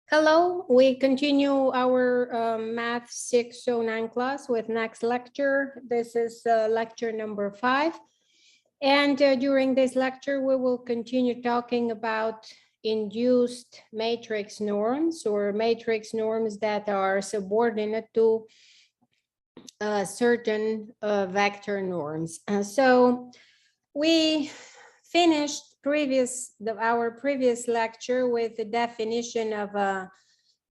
Hello, we continue our Math 609 class with next lecture. This is lecture number 5. And during this lecture, we will continue talking about induced matrix norms or matrix norms that are subordinate to certain vector norms. So we finished our previous lecture with the definition of a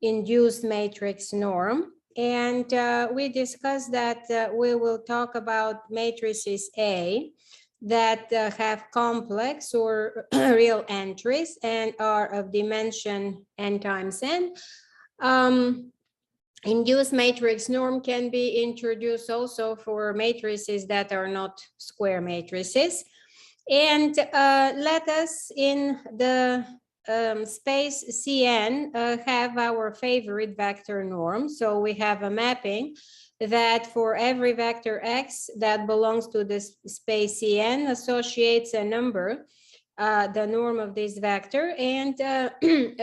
induced matrix norm, and we discussed that we will talk about matrices A that have complex or real entries and are of dimension n times n. Induced matrix norm can be introduced also for matrices that are not square matrices. And let us in the space Cn have our favorite vector norm. So we have a mapping that for every vector x that belongs to the space Cn associates a number, the norm of this vector, and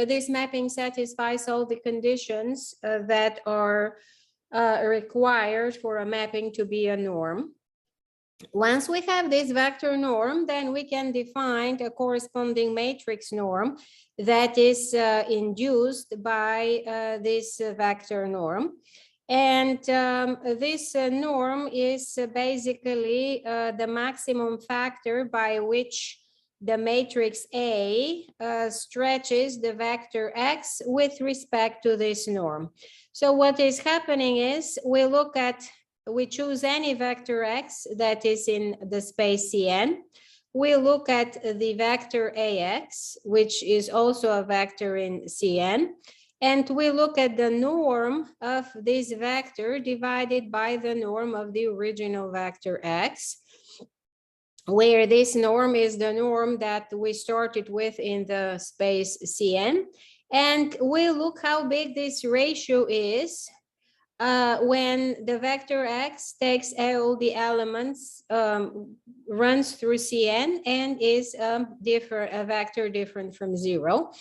this mapping satisfies all the conditions that are required for a mapping to be a norm. Once we have this vector norm, then we can define a corresponding matrix norm that is induced by this vector norm. And this norm is basically the maximum factor by which the matrix A stretches the vector x with respect to this norm. So what is happening is we choose any vector x that is in the space Cn. We look at the vector ax, which is also a vector in Cn, and we look at the norm of this vector divided by the norm of the original vector x, where this norm is the norm that we started with in the space Cn. And we look how big this ratio is when the vector x takes all the elements, runs through Cn, and is a vector different from 0.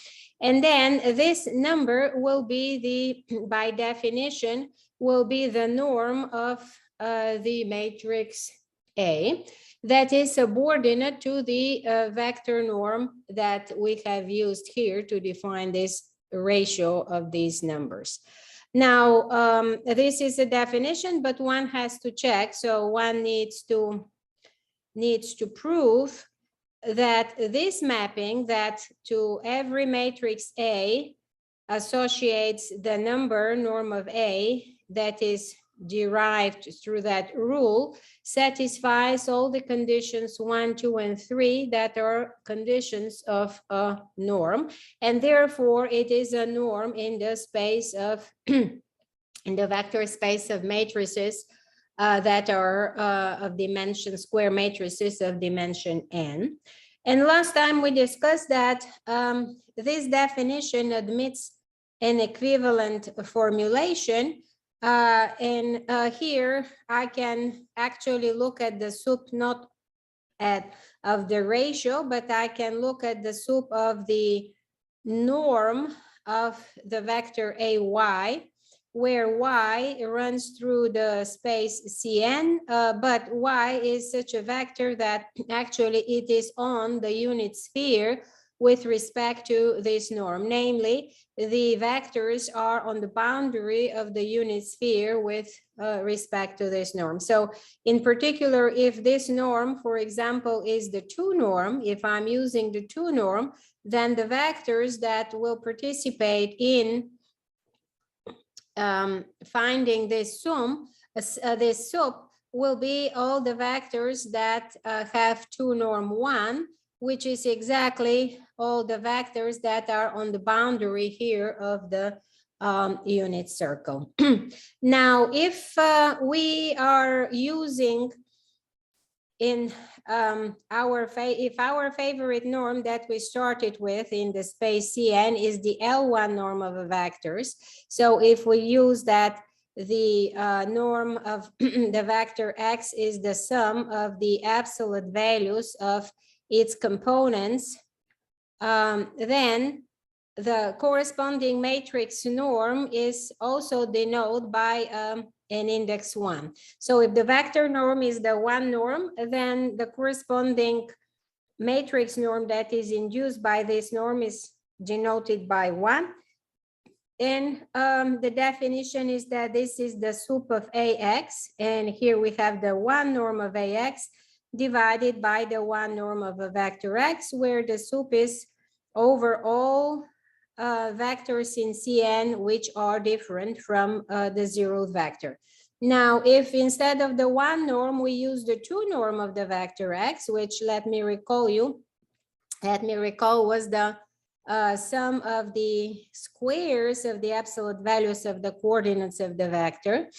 And then this number will be by definition, will be the norm of the matrix A that is subordinate to the vector norm that we have used here to define this ratio of these numbers. Now, this is a definition, but one has to check. So one needs to prove that this mapping that to every matrix A associates the number norm of A that is derived through that rule satisfies all the conditions 1, 2, and 3 that are conditions of a norm, and therefore it is a norm in the space of in the vector space of matrices that are of dimension square matrices of dimension n. And last time we discussed that this definition admits an equivalent formulation. And here I can actually look at the sup not of the ratio, but I can look at the sup of the norm of the vector ay, where y runs through the space Cn, but y is such a vector that actually it is on the unit sphere with respect to this norm. Namely, the vectors are on the boundary of the unit sphere with respect to this norm. So in particular, if this norm, for example, is the 2 norm, if I'm using the 2 norm, then the vectors that will participate in finding this sup will be all the vectors that have 2 norm 1, which is exactly all the vectors that are on the boundary here of the unit circle. Now, if we are using in our favorite norm that we started with in the space Cn is the L1 norm of the vectors. So if we use that, the norm of the vector x is the sum of the absolute values of its components, then the corresponding matrix norm is also denoted by an index 1. So if the vector norm is the 1 norm, then the corresponding matrix norm that is induced by this norm is denoted by 1. And the definition is that this is the sup of AX, and here we have the 1 norm of AX divided by the 1 norm of a vector X, where the sup is over all vectors in Cn which are different from the 0th vector. Now, if instead of the 1 norm, we use the 2 norm of the vector X, which let me recall was the sum of the squares of the absolute values of the coordinates of the vector.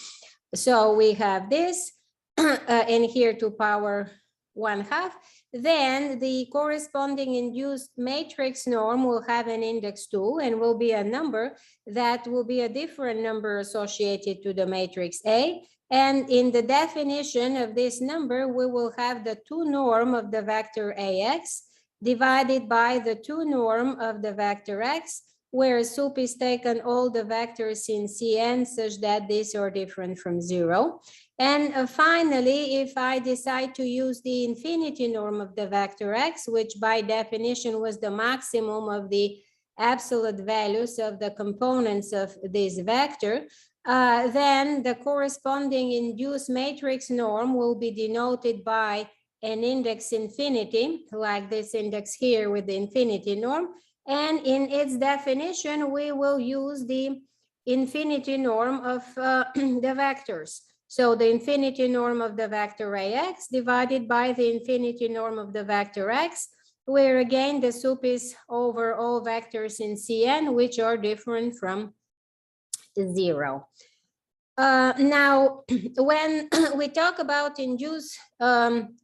So we have this, and here to power 1/2. Then the corresponding induced matrix norm will have an index 2 and will be a number that will be a different number associated to the matrix A. And in the definition of this number, we will have the 2 norm of the vector AX divided by the 2 norm of the vector X, where sup is taken all the vectors in Cn such that these are different from 0. And finally, if I decide to use the infinity norm of the vector X, which by definition was the maximum of the absolute values of the components of this vector, then the corresponding induced matrix norm will be denoted by an index infinity, like this index here with the infinity norm. And in its definition, we will use the infinity norm of the vectors. So the infinity norm of the vector AX divided by the infinity norm of the vector X, where again the sup is over all vectors in Cn which are different from 0. Now, when we talk about induced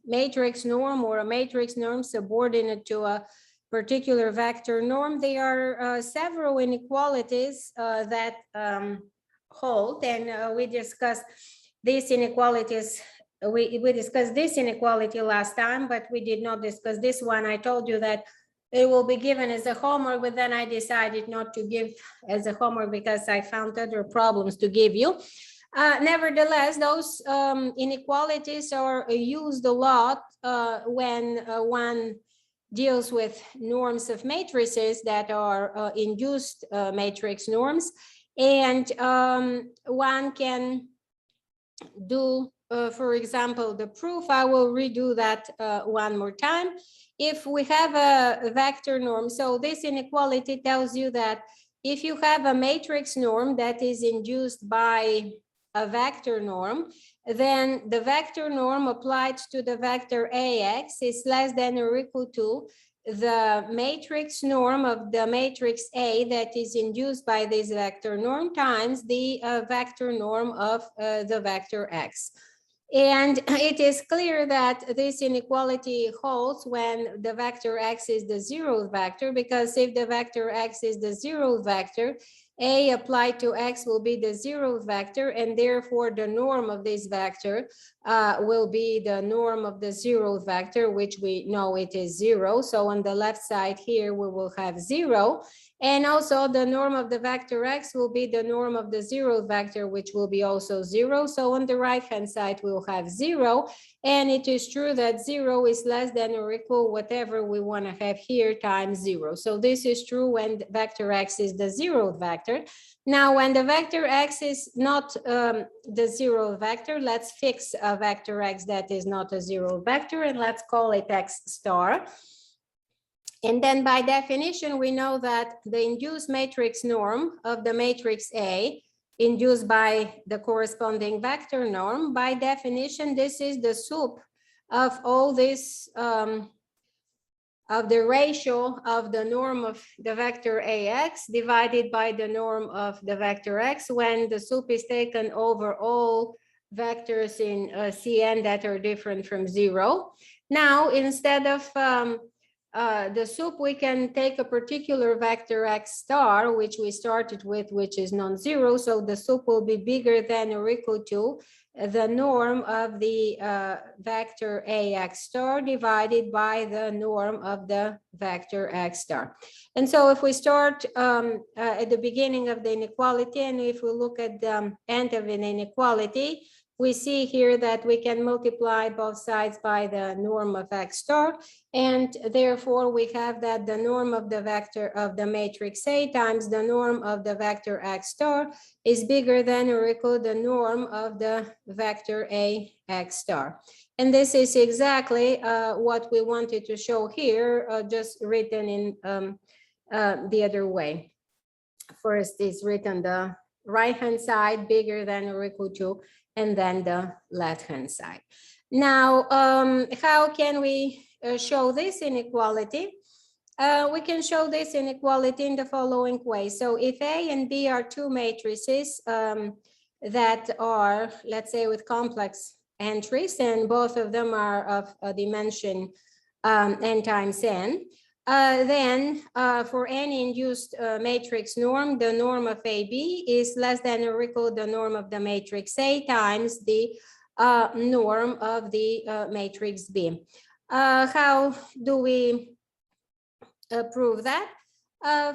matrix norm or a matrix norm subordinate to a particular vector norm, there are several inequalities that hold, and we discussed these inequalities. We discussed this inequality last time, but we did not discuss this one. I told you that it will be given as a homework, but then I decided not to give as a homework because I found other problems to give you. Nevertheless, those inequalities are used a lot when one deals with norms of matrices that are induced matrix norms. And one can do, for example, the proof. I will redo that one more time. If we have a vector norm, so this inequality tells you that if you have a matrix norm that is induced by a vector norm, then the vector norm applied to the vector AX is less than or equal to the matrix norm of the matrix A that is induced by this vector norm times the vector norm of the vector X. And it is clear that this inequality holds when the vector X is the 0th vector, because if the vector X is the 0th vector, A applied to X will be the 0th vector, and therefore the norm of this vector will be the norm of the 0th vector, which we know it is 0. So on the left side here, we will have 0. And also the norm of the vector X will be the norm of the 0th vector, which will be also 0. So on the right-hand side, we'll have 0. And it is true that 0 is less than or equal whatever we want to have here times 0. So this is true when the vector X is the 0th vector. Now, when the vector X is not the 0th vector, let's fix a vector X that is not a 0th vector, and let's call it X star. And then by definition, we know that the induced matrix norm of the matrix A induced by the corresponding vector norm, by definition, this is the sup of all this, of the ratio of the norm of the vector AX divided by the norm of the vector X when the sup is taken over all vectors in Cn that are different from 0. Now, instead of the sup, we can take a particular vector X star, which we started with, which is non-zero. So the sup will be bigger than or equal to the norm of the vector AX star divided by the norm of the vector X star. And so if we start at the beginning of the inequality, and if we look at the end of an inequality, we see here that we can multiply both sides by the norm of X star, and therefore we have that the norm of the vector of the matrix A times the norm of the vector X star is bigger than or equal to the norm of the vector A X star. And this is exactly what we wanted to show here, just written in the other way. First is written the right-hand side bigger than or equal to, and then the left-hand side. Now, how can we show this inequality? We can show this inequality in the following way. So if A and B are two matrices that are, let's say, with complex entries, and both of them are of a dimension n times n, then for any induced matrix norm, the norm of AB is less than or equal to the norm of the matrix A times the norm of the matrix B. How do we prove that?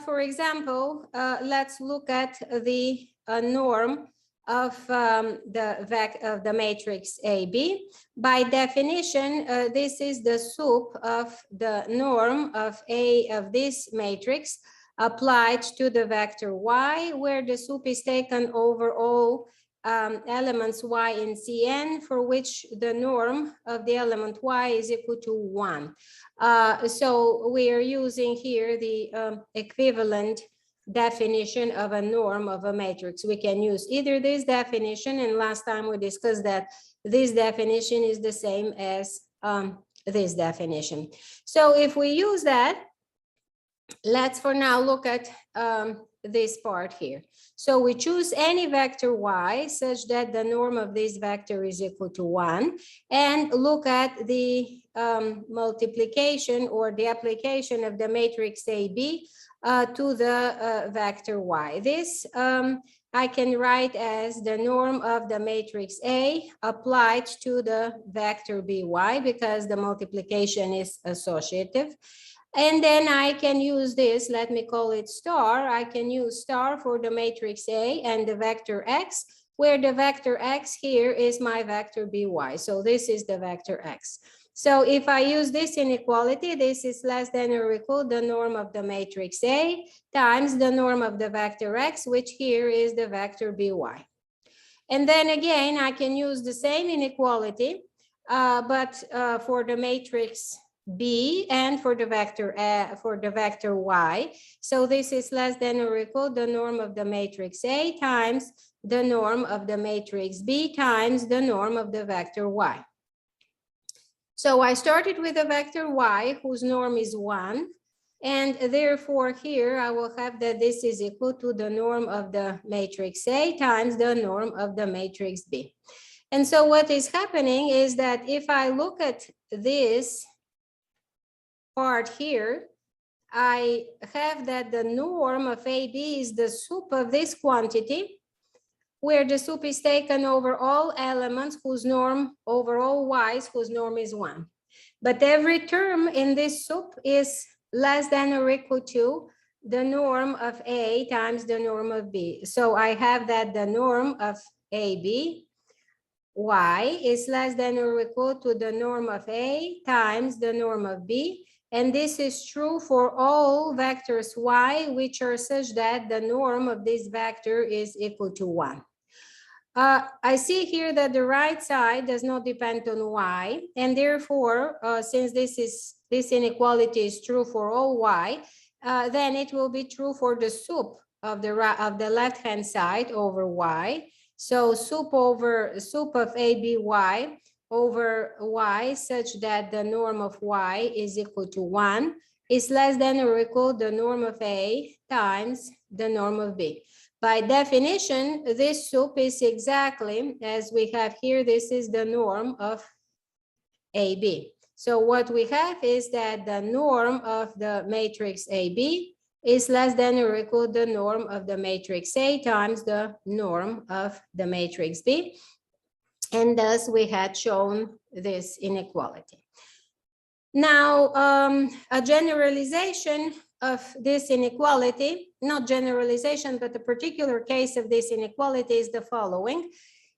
For example, let's look at the norm of the matrix AB. By definition, this is the sup of the norm of A of this matrix applied to the vector Y, where the sup is taken over all elements Y in Cn, for which the norm of the element Y is equal to 1. So we are using here the equivalent definition of a norm of a matrix. We can use either this definition, and last time we discussed that this definition is the same as this definition. So if we use that, let's for now look at this part here. So we choose any vector Y such that the norm of this vector is equal to 1, and look at the multiplication or the application of the matrix AB to the vector Y. This I can write as the norm of the matrix A applied to the vector BY, because the multiplication is associative. And then I can use this, let me call it star. I can use star for the matrix A and the vector X, where the vector X here is my vector BY. So this is the vector X. So if I use this inequality, this is less than or equal to the norm of the matrix A times the norm of the vector X, which here is the vector BY. And then again, I can use the same inequality, but for the matrix B and for the vector Y. So this is less than or equal to the norm of the matrix A times the norm of the matrix B times the norm of the vector Y. So I started with a vector Y whose norm is 1, and therefore here I will have that this is equal to the norm of the matrix A times the norm of the matrix B. And so what is happening is that if I look at this part here, I have that the norm of AB is the sup of this quantity, where the sup is taken over all elements whose norm, over all Y's whose norm is 1. But every term in this sup is less than or equal to the norm of A times the norm of B. So I have that the norm of AB Y is less than or equal to the norm of A times the norm of B. And this is true for all vectors Y, which are such that the norm of this vector is equal to 1. I see here that the right side does not depend on Y, and therefore, since this inequality is true for all Y, then it will be true for the sup of the left-hand side over Y. So sup of ABY over Y such that the norm of Y is equal to 1 is less than or equal to the norm of A times the norm of B. By definition, this sup is exactly as we have here. This is the norm of AB. So what we have is that the norm of the matrix AB is less than or equal to the norm of the matrix A times the norm of the matrix B. And thus we had shown this inequality. Now, a generalization of this inequality, not generalization, but a particular case of this inequality is the following.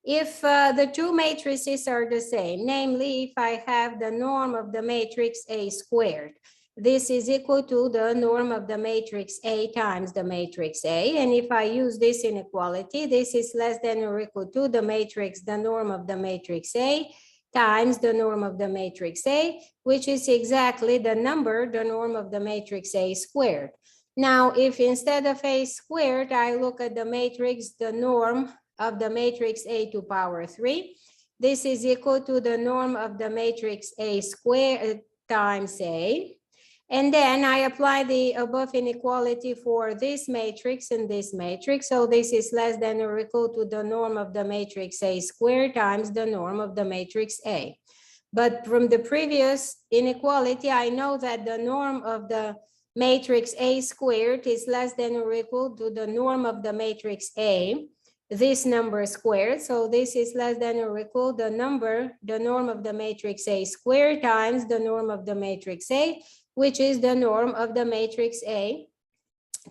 If the two matrices are the same, namely, if I have the norm of the matrix A squared, this is equal to the norm of the matrix A times the matrix A. And if I use this inequality, this is less than or equal to the matrix, the norm of the matrix A times the norm of the matrix A, which is exactly the number, the norm of the matrix A squared. Now, if instead of A squared, I look at the matrix, the norm of the matrix A to power 3, this is equal to the norm of the matrix A squared times A. And then I apply the above inequality for this matrix and this matrix. So this is less than or equal to the norm of the matrix A squared times the norm of the matrix A. But from the previous inequality, I know that the norm of the matrix A squared is less than or equal to the norm of the matrix A, this number squared. So this is less than or equal the norm of the matrix A squared times the norm of the matrix A, which is the norm of the matrix A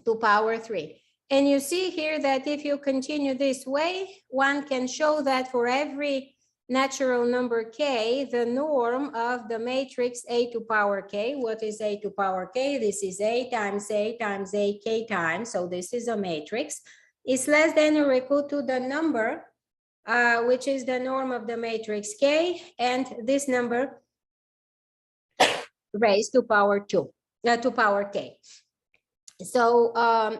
to power 3. And you see here that if you continue this way, one can show that for every natural number k, the norm of the matrix A to power k, what is A to power k? This is A times A k times, so this is a matrix, is less than or equal to the number, which is the norm of the matrix k, and this number raised to power 2, to power k. So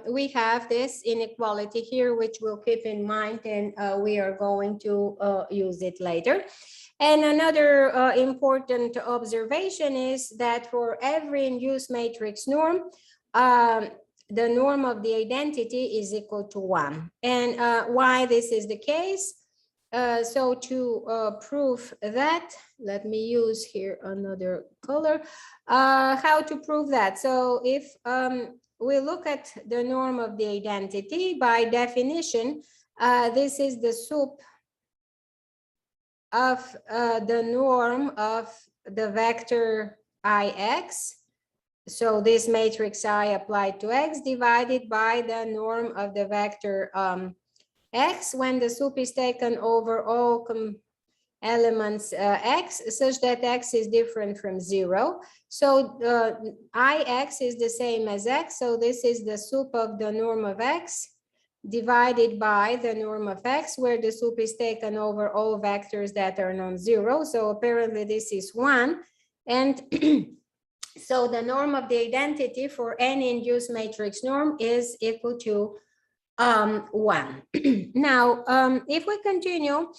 we have this inequality here, which we'll keep in mind, and we are going to use it later. And another important observation is that for every induced matrix norm, the norm of the identity is equal to 1. And why this is the case? So to prove that, let me use here another color. How to prove that? So if we look at the norm of the identity, by definition, this is the sup of the norm of the vector Ix. So this matrix I applied to X divided by the norm of the vector X when the sup is taken over all elements X, such that X is different from 0. So Ix is the same as X. So this is the sup of the norm of X divided by the norm of X, where the sup is taken over all vectors that are non-zero. So apparently this is 1. And so the norm of the identity for any induced matrix norm is equal to 1. Now, if we continue,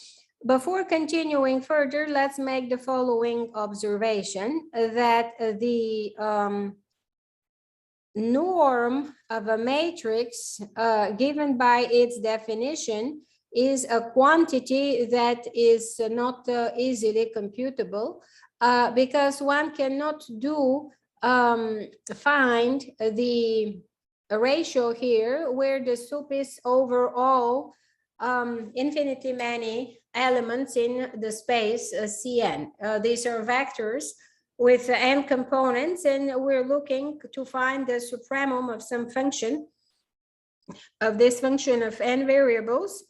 before continuing further, let's make the following observation, that the norm of a matrix given by its definition is a quantity that is not easily computable, because one cannot find the ratio here where the sup is over all infinitely many elements in the space Cn. These are vectors with n components, and we're looking to find the supremum of some function, of this function of n variables.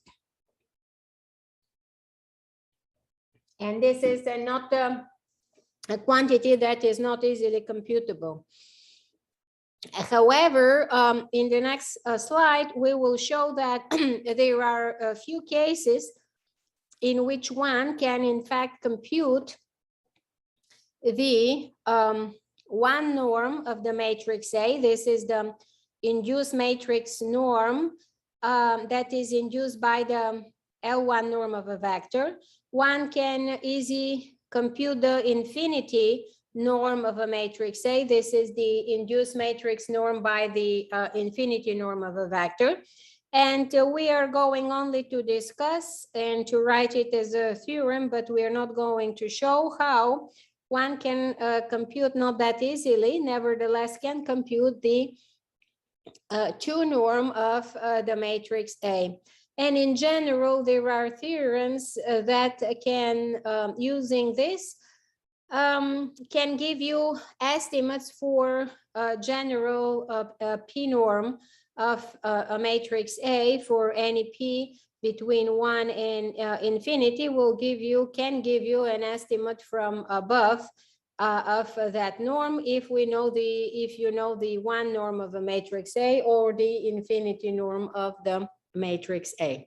And this is not a quantity that is not easily computable. However, in the next slide, we will show that there are a few cases in which one can in fact compute the one norm of the matrix A. This is the induced matrix norm that is induced by the L1 norm of a vector. One can easily compute the infinity norm of a matrix A. This is the induced matrix norm by the infinity norm of a vector. And we are going only to discuss and to write it as a theorem, but we are not going to show how one can compute, not that easily, nevertheless can compute the 2 norm of the matrix A. And in general, there are theorems that can, using this, can give you estimates for general p-norm of a matrix A for any p between 1 and infinity can give you an estimate from above of that norm if you know the 1 norm of a matrix A or the infinity norm of the matrix A.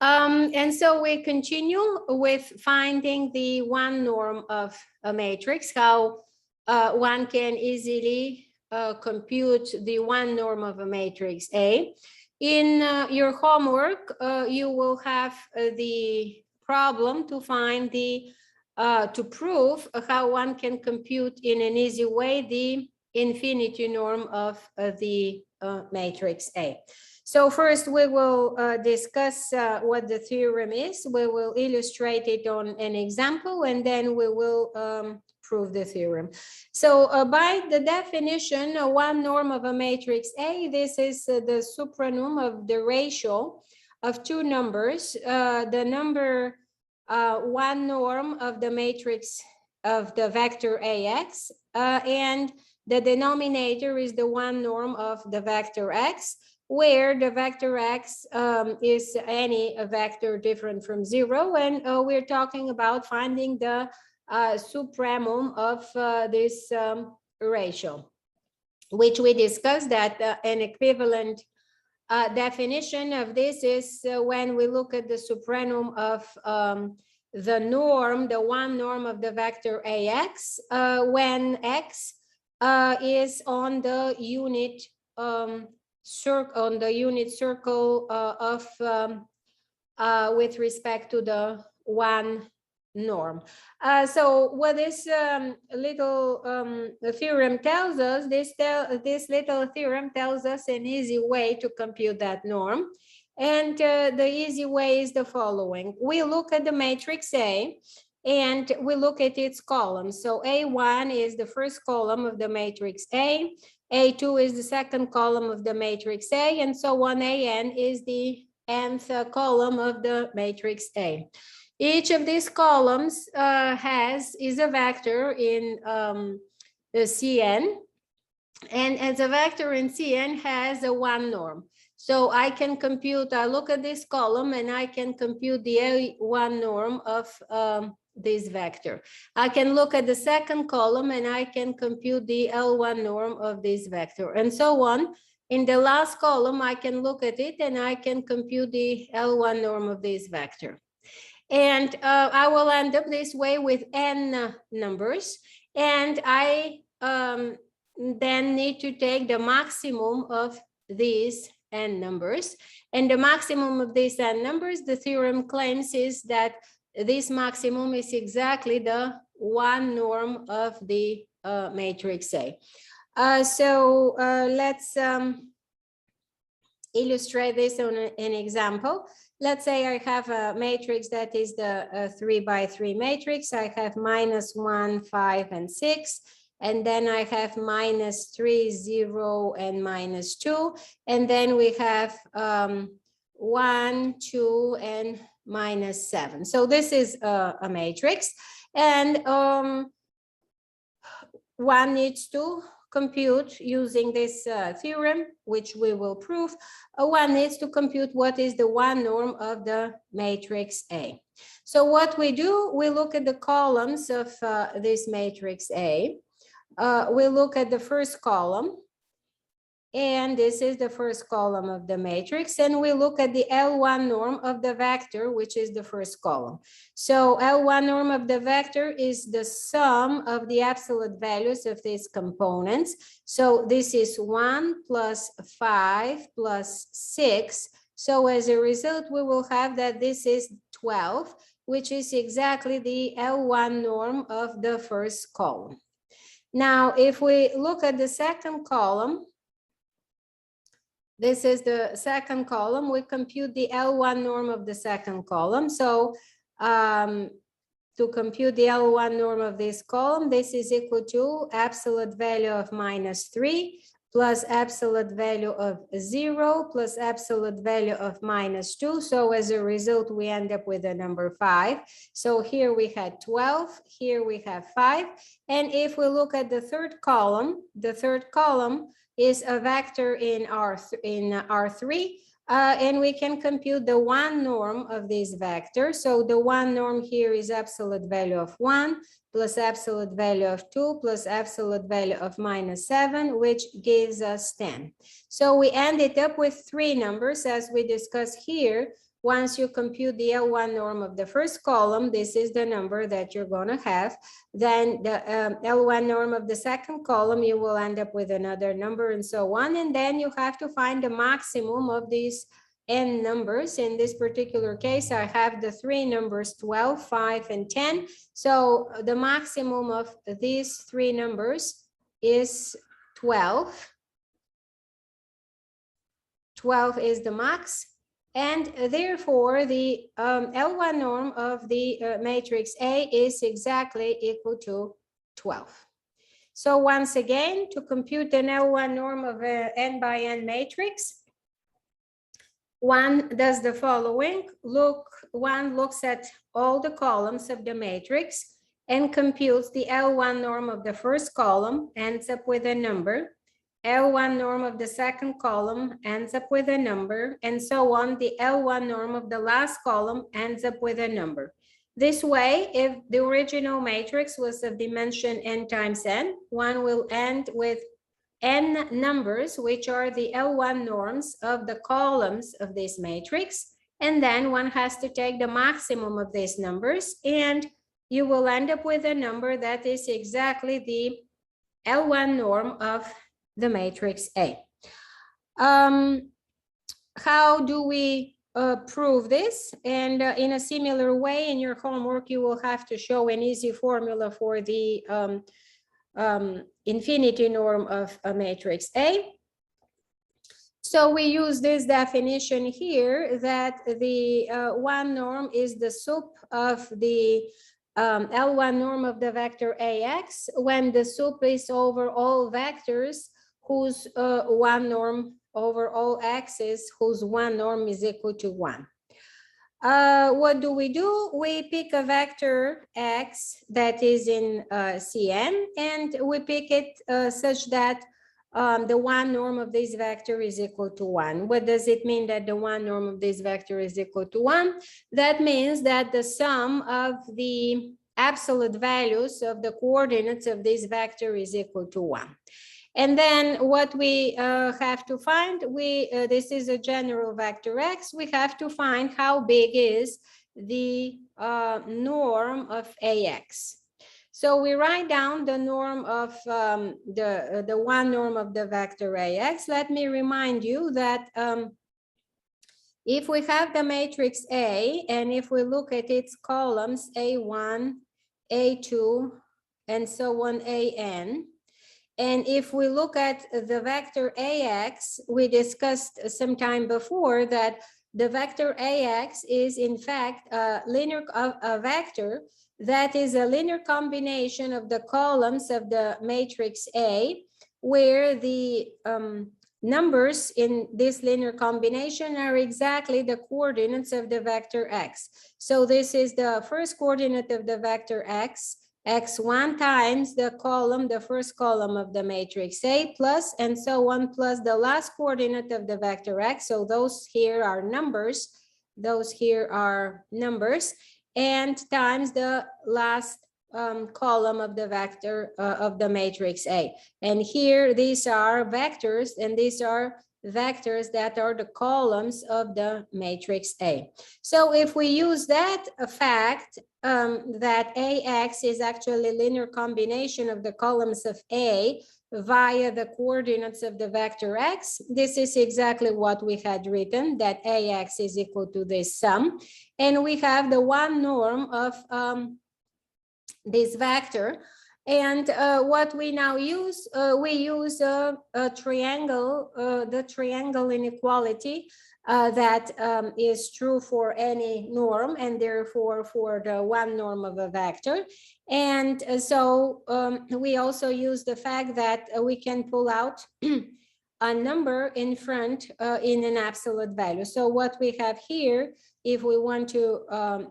And so we continue with finding the 1 norm of a matrix, how one can easily compute the 1 norm of a matrix A. In your homework, you will have the problem to find to prove how one can compute in an easy way the infinity norm of the matrix A. So first we will discuss what the theorem is. We will illustrate it on an example, and then we will prove the theorem. So by the definition, 1 norm of a matrix A, this is the supranorm of the ratio of 2 numbers. The number 1 norm of the matrix of the vector AX, and the denominator is the 1 norm of the vector X, where the vector X is any vector different from 0. And we're talking about finding the supremum of this ratio, which we discussed that an equivalent definition of this is when we look at the supremum of the norm, the 1 norm of the vector AX, when X is on the unit circle of with respect to the 1 norm. So what this little theorem tells us, this little theorem tells us an easy way to compute that norm. And the easy way is the following. We look at the matrix A and we look at its columns. So A1 is the first column of the matrix A, A2 is the second column of the matrix A, and so on. AN is the nth column of the matrix A. Each of these columns is a vector in the Cn, and as a vector in Cn has a 1 norm. So I can compute, I look at this column and I can compute the A1 norm of this vector. I can look at the second column and I can compute the L1 norm of this vector, and so on. In the last column, I can look at it and I can compute the L1 norm of this vector. And I will end up this way with n numbers, and I then need to take the maximum of these n numbers. And the maximum of these n numbers, the theorem claims, is that this maximum is exactly the 1 norm of the matrix A. So let's illustrate this on an example. Let's say I have a matrix that is the 3 by 3 matrix. I have -1, 5, and 6. And then I have -3, 0, and -2. And then we have 1, 2, and -7. So this is a matrix. And one needs to compute using this theorem, which we will prove. One needs to compute what is the 1 norm of the matrix A. So what we do, we look at the columns of this matrix A. We look at the first column, and this is the first column of the matrix, and we look at the L1 norm of the vector, which is the first column. So L1 norm of the vector is the sum of the absolute values of these components. So this is 1 plus 5 plus 6. So as a result, we will have that this is 12, which is exactly the L1 norm of the first column. Now, if we look at the second column, this is the second column, we compute the L1 norm of the second column. So to compute the L1 norm of this column, this is equal to absolute value of -3 plus absolute value of 0 plus absolute value of -2. So as a result, we end up with the number 5. So here we had 12, here we have 5. And if we look at the third column is a vector in R3. And we can compute the one norm of this vector. So the one norm here is absolute value of 1 plus absolute value of 2 plus absolute value of -7, which gives us 10. So we ended up with 3 numbers as we discussed here. Once you compute the L1 norm of the first column, this is the number that you're going to have. Then the L1 norm of the second column, you will end up with another number and so on. And then you have to find the maximum of these n numbers. In this particular case, I have the 3 numbers 12, 5, and 10. So the maximum of these 3 numbers is 12. 12 is the max. And therefore, the L1 norm of the matrix A is exactly equal to 12. So once again, to compute an L1 norm of a n by n matrix, one does the following. One looks at all the columns of the matrix and computes the L1 norm of the first column, ends up with a number. L1 norm of the second column ends up with a number, and so on. The L1 norm of the last column ends up with a number. This way, if the original matrix was of dimension n times n, one will end with n numbers, which are the L1 norms of the columns of this matrix, and then one has to take the maximum of these numbers, and you will end up with a number that is exactly the L1 norm of the matrix A. How do we prove this? And in a similar way, in your homework, you will have to show an easy formula for the infinity norm of a matrix A. So we use this definition here that the one norm is the sup of the L1 norm of the vector AX when the sup is over all vectors whose one norm over all x's whose one norm is equal to 1. What do? We pick a vector x that is in Cn, and we pick it such that the one norm of this vector is equal to 1. What does it mean that the one norm of this vector is equal to 1? That means that the sum of the absolute values of the coordinates of this vector is equal to 1. And then what we have to find, this is a general vector x, we have to find how big is the norm of AX. So we write down the norm of the one norm of the vector AX. Let me remind you that if we have the matrix A, and if we look at its columns A1, A2, and so on, AN, and if we look at the vector AX, we discussed some time before that the vector AX is in fact a vector that is a linear combination of the columns of the matrix A, where the numbers in this linear combination are exactly the coordinates of the vector X. So this is the first coordinate of the vector X, x1 times the first column of the matrix A plus, and so on, plus the last coordinate of the vector X. So those here are numbers, and times the last column of the vector of the matrix A. And here these are vectors, and these are vectors that are the columns of the matrix A. So if we use that fact that AX is actually a linear combination of the columns of A via the coordinates of the vector X, this is exactly what we had written, that AX is equal to this sum. And we have the one norm of this vector. And what we now use, we use a triangle, the triangle inequality that is true for any norm, and therefore for the one norm of a vector. And so we also use the fact that we can pull out a number in front in an absolute value. So what we have here, if we want to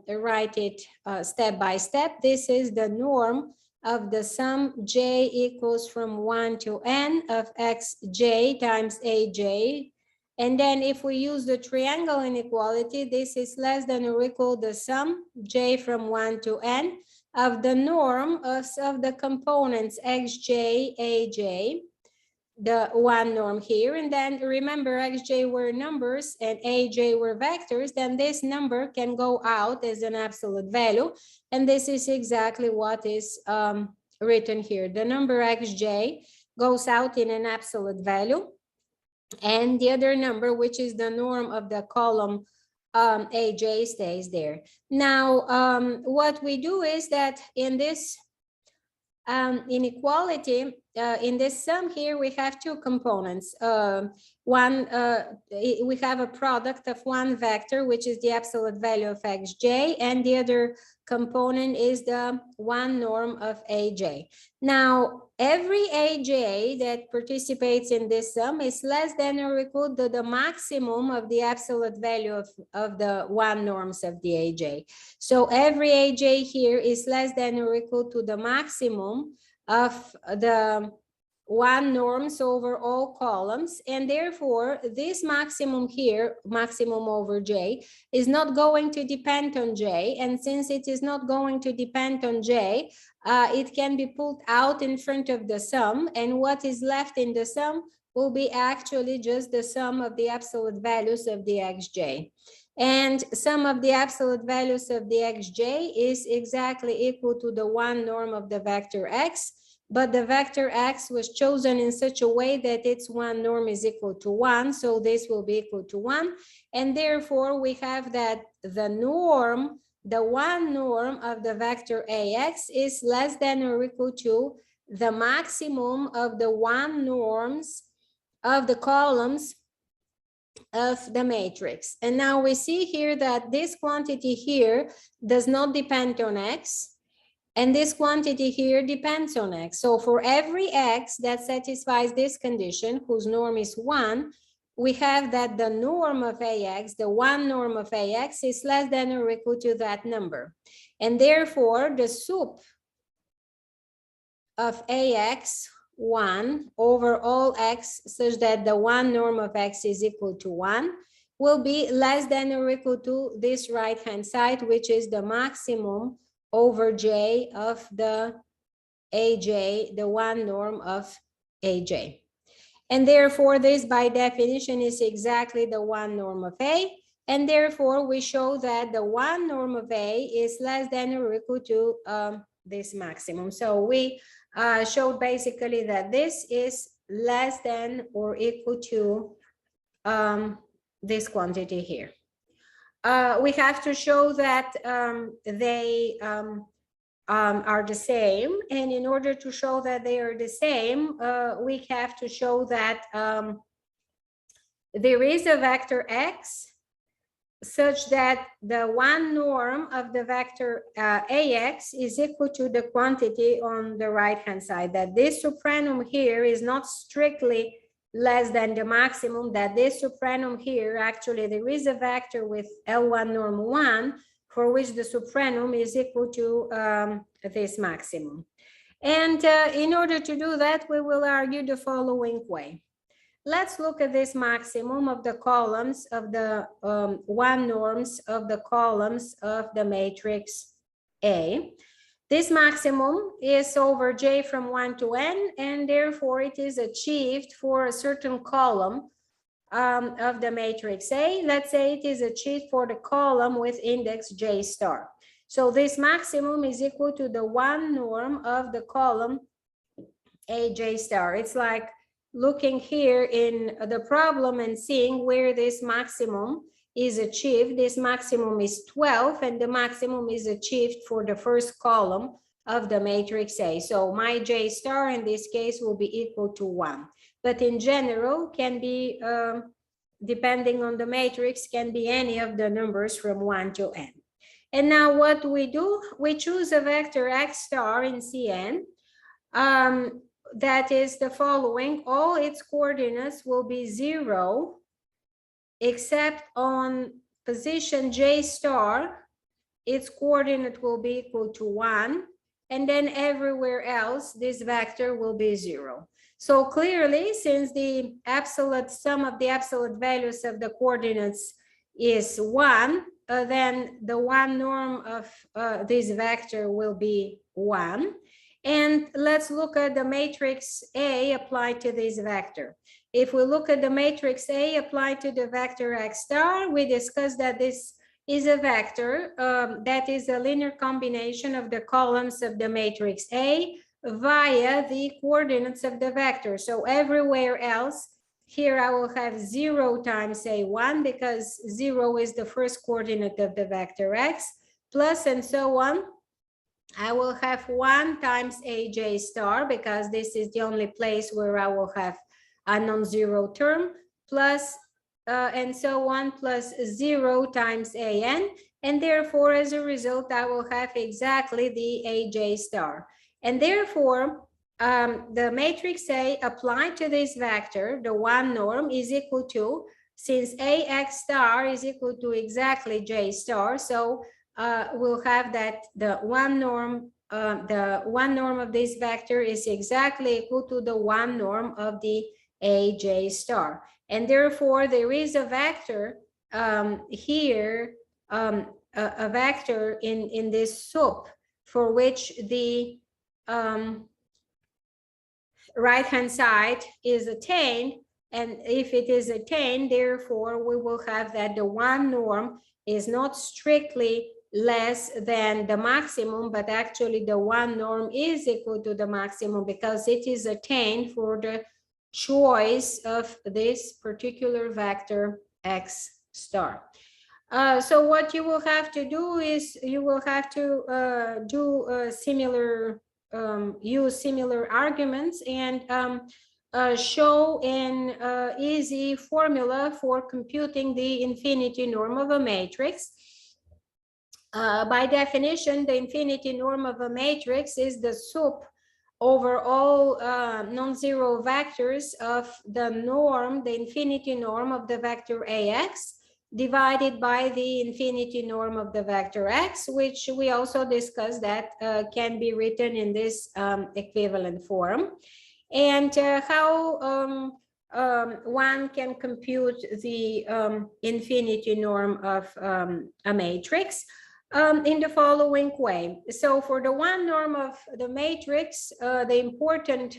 write it step by step, this is the norm of the sum j equals from 1 to n of xj times aj. And then if we use the triangle inequality, this is less than or equal the sum j from 1 to n of the norm of the components xj, aj, the one norm here. And then remember, xj were numbers and aj were vectors, then this number can go out as an absolute value. And this is exactly what is written here. The number xj goes out in an absolute value, and the other number, which is the norm of the column aj, stays there. Now, what we do is that in this inequality, in this sum here, we have two components. We have a product of one vector, which is the absolute value of xj, and the other component is the one norm of aj. Now, every aj that participates in this sum is less than or equal to the maximum of the absolute value of the one norms of the aj. So every aj here is less than or equal to the maximum of the one norms over all columns, and therefore this maximum here, maximum over j, is not going to depend on j. And since it is not going to depend on j, it can be pulled out in front of the sum, and what is left in the sum will be actually just the sum of the absolute values of the xj. And sum of the absolute values of the xj is exactly equal to the one norm of the vector x, but the vector x was chosen in such a way that its one norm is equal to 1, so this will be equal to 1, and therefore we have that the norm, the one norm of the vector ax is less than or equal to the maximum of the one norms of the columns of the matrix. And now we see here that this quantity here does not depend on x, and this quantity here depends on x. So for every x that satisfies this condition, whose norm is 1, we have that the norm of ax, the one norm of ax, is less than or equal to that number. And therefore, the sup of ax 1 over all x, such that the one norm of x is equal to 1, will be less than or equal to this right-hand side, which is the maximum over j of the aj, the one norm of aj. And therefore, this by definition is exactly the one norm of a, and therefore we show that the one norm of a is less than or equal to this maximum. So we showed basically that this is less than or equal to this quantity here. We have to show that they are the same, and in order to show that they are the same, we have to show that there is a vector x such that the one norm of the vector ax is equal to the quantity on the right-hand side, that this supremum here is not strictly less than the maximum, that this supremum here, actually there is a vector with L1 norm 1 for which the supremum is equal to this maximum. And in order to do that, we will argue the following way. Let's look at this maximum of the columns of the one norms of the columns of the matrix A. This maximum is over j from 1 to n, and therefore it is achieved for a certain column of the matrix A. Let's say it is achieved for the column with index j star. So this maximum is equal to the one norm of the column aj star. It's like looking here in the problem and seeing where this maximum is achieved. This maximum is 12, and the maximum is achieved for the first column of the matrix A. So my j star in this case will be equal to 1. But in general, can be, depending on the matrix, can be any of the numbers from 1 to n. And now what we do, we choose a vector x star in Cn. that is the following: all its coordinates will be 0, except on position J star, its coordinate will be equal to 1, and then everywhere else, this vector will be 0. So clearly, since the absolute sum of the absolute values of the coordinates is 1, then the one norm of this vector will be 1. And let's look at the matrix A applied to this vector. If we look at the matrix A applied to the vector x star, we discussed that this is a vector that is a linear combination of the columns of the matrix A via the coordinates of the vector. So everywhere else, here I will have 0 times A1 because 0 is the first coordinate of the vector x, plus and so on. I will have 1 times AJ star because this is the only place where I will have a non-zero term, plus and so on, plus 0 times AN. And therefore, as a result, I will have exactly the AJ star. And therefore, the matrix A applied to this vector, the one norm, is equal to, since AX star is equal to exactly J star, so we'll have that the one norm of this vector is exactly equal to the one norm of the AJ star. And therefore, there is a vector here, a vector in this soup for which the right-hand side is attained. And if it is attained, therefore, we will have that the one norm is not strictly less than the maximum, but actually the one norm is equal to the maximum because it is attained for the choice of this particular vector x star. So what you will have to do is you will have to use similar arguments and show an easy formula for computing the infinity norm of a matrix. By definition, the infinity norm of a matrix is the sup over all non-zero vectors of the norm, the infinity norm of the vector AX, divided by the infinity norm of the vector x, which we also discussed that can be written in this equivalent form. And how one can compute the infinity norm of a matrix in the following way. So for the one norm of the matrix, the important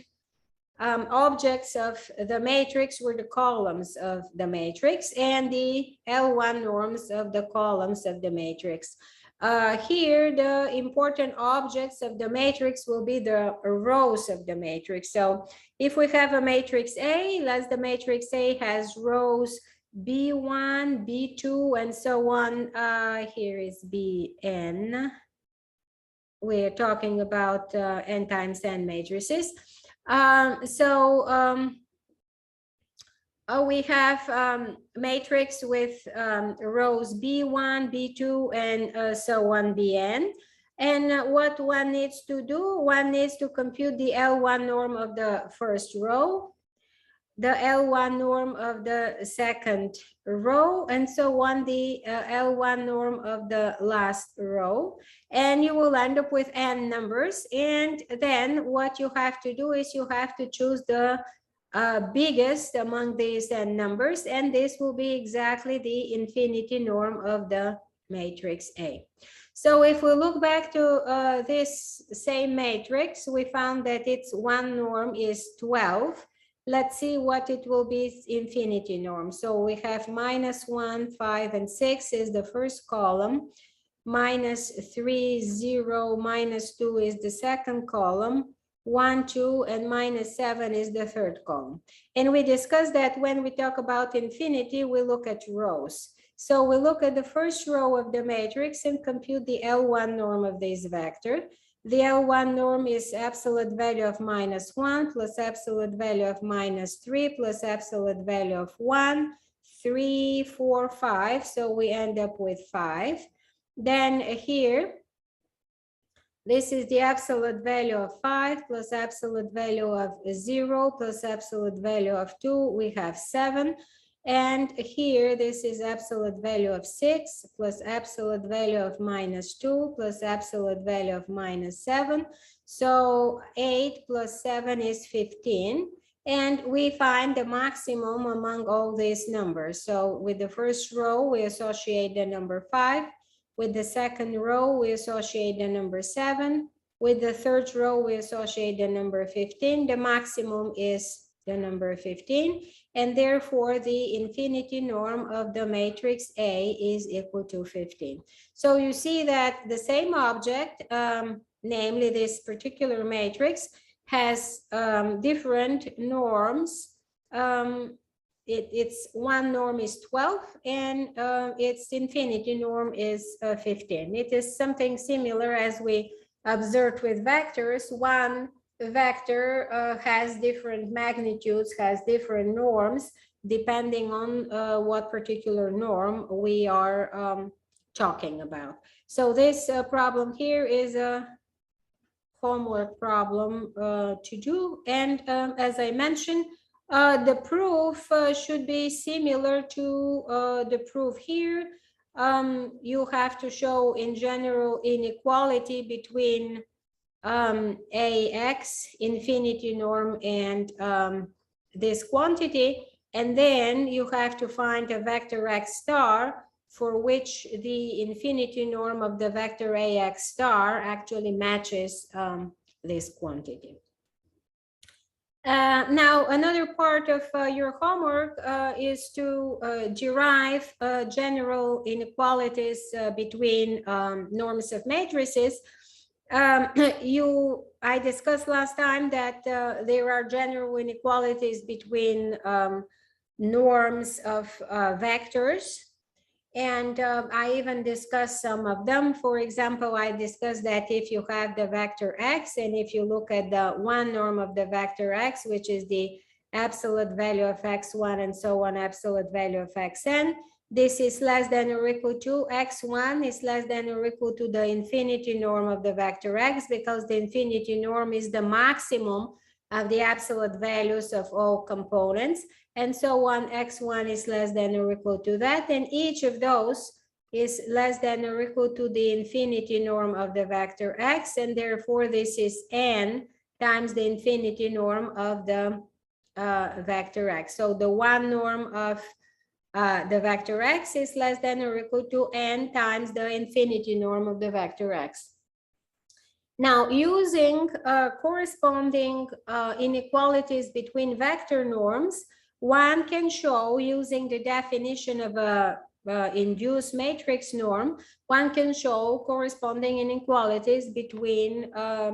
objects of the matrix were the columns of the matrix and the L1 norms of the columns of the matrix. Here, the important objects of the matrix will be the rows of the matrix. So if we have a matrix A, let's the matrix A has rows B1, B2, and so on. Here is Bn. We're talking about n times n matrices. We have matrix with rows B1, B2, and so on, Bn. And what one needs to do, one needs to compute the L1 norm of the first row, the L1 norm of the second row, and so on, the L1 norm of the last row. And you will end up with n numbers. And then what you have to do is you have to choose the biggest among these n numbers, and this will be exactly the infinity norm of the matrix A. So if we look back to this same matrix, we found that its one norm is 12. Let's see what it will be its infinity norm. So we have -1, 5, and 6 is the first column. -3, 0, -2 is the second column. 1, 2, and -7 is the third column. And we discussed that when we talk about infinity, we look at rows. So we look at the first row of the matrix and compute the L1 norm of this vector. The L1 norm is absolute value of -1 plus absolute value of -3 plus absolute value of 1, 3, 4, 5. So we end up with 5. Then here, This is the absolute value of 5 plus absolute value of 0 plus absolute value of 2. We have 7. And here, this is absolute value of 6 plus absolute value of -2 plus absolute value of -7. So 8 plus 7 is 15. And we find the maximum among all these numbers. So with the first row, we associate the number 5. With the second row, we associate the number 7. With the third row, we associate the number 15. The maximum is the number 15. And therefore, the infinity norm of the matrix A is equal to 15. So you see that the same object, namely this particular matrix, has different norms. Its one norm is 12 and its infinity norm is 15. It is something similar as we observed with vectors. One vector has different magnitudes, has different norms, depending on what particular norm we are talking about. So this problem here is a homework problem to do. And as I mentioned, the proof should be similar to the proof here. You have to show in general inequality between AX, infinity norm, and this quantity. And then you have to find a vector X star for which the infinity norm of the vector AX star actually matches this quantity. Now, another part of your homework is to derive general inequalities between norms of matrices. I discussed last time that there are general inequalities between norms of vectors. And I even discussed some of them. For example, I discussed that if you have the vector x, and if you look at the one norm of the vector x, which is the absolute value of x1 and so on, absolute value of xn, this is less than or equal to x1 is less than or equal to the infinity norm of the vector x, because the infinity norm is the maximum of the absolute values of all components. And so on, x1 is less than or equal to that, and each of those is less than or equal to the infinity norm of the vector x, and therefore this is n times the infinity norm of the vector x. So the one norm of the vector x is less than or equal to n times the infinity norm of the vector x. Now, using corresponding inequalities between vector norms, one can show, using the definition of a induced matrix norm, one can show corresponding inequalities between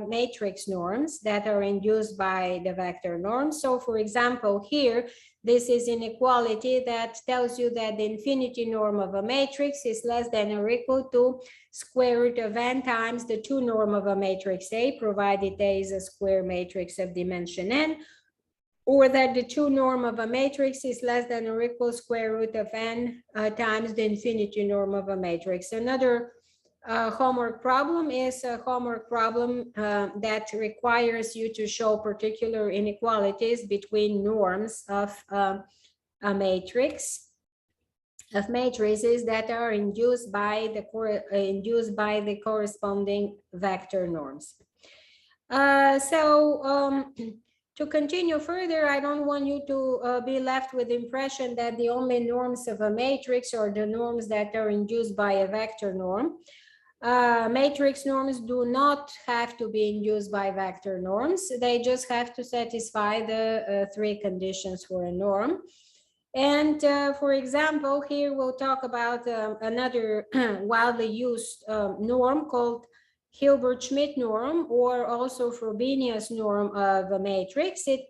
matrix norms that are induced by the vector norm. So, for example, here, this is inequality that tells you that the infinity norm of a matrix is less than or equal to square root of n times the 2 norm of a matrix A, provided A is a square matrix of dimension n, or that the 2 norm of a matrix is less than or equal square root of n times the infinity norm of a matrix. Another homework problem is a homework problem that requires you to show particular inequalities between norms of a matrix, of matrices that are induced by the corresponding vector norms. To continue further, I don't want you to be left with the impression that the only norms of a matrix are the norms that are induced by a vector norm. Matrix norms do not have to be induced by vector norms. They just have to satisfy the 3 conditions for a norm. And for example, here we'll talk about another widely used norm called Hilbert-Schmidt norm, or also Frobenius norm of a matrix. It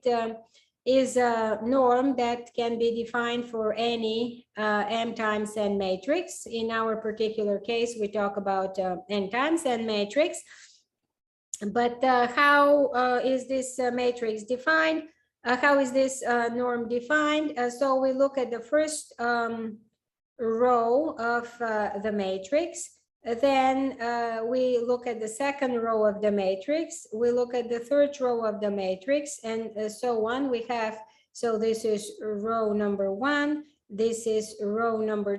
is a norm that can be defined for any m times n matrix. In our particular case, we talk about n times n matrix. But how is this matrix defined? How is this norm defined? So we look at the first row of the matrix. Then we look at the second row of the matrix, we look at the third row of the matrix, and so on. We have, so this is row number 1, this is row number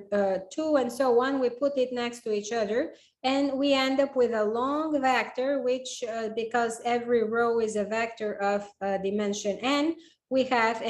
2, and so on. We put it next to each other, and we end up with a long vector, which because every row is a vector of dimension n, we have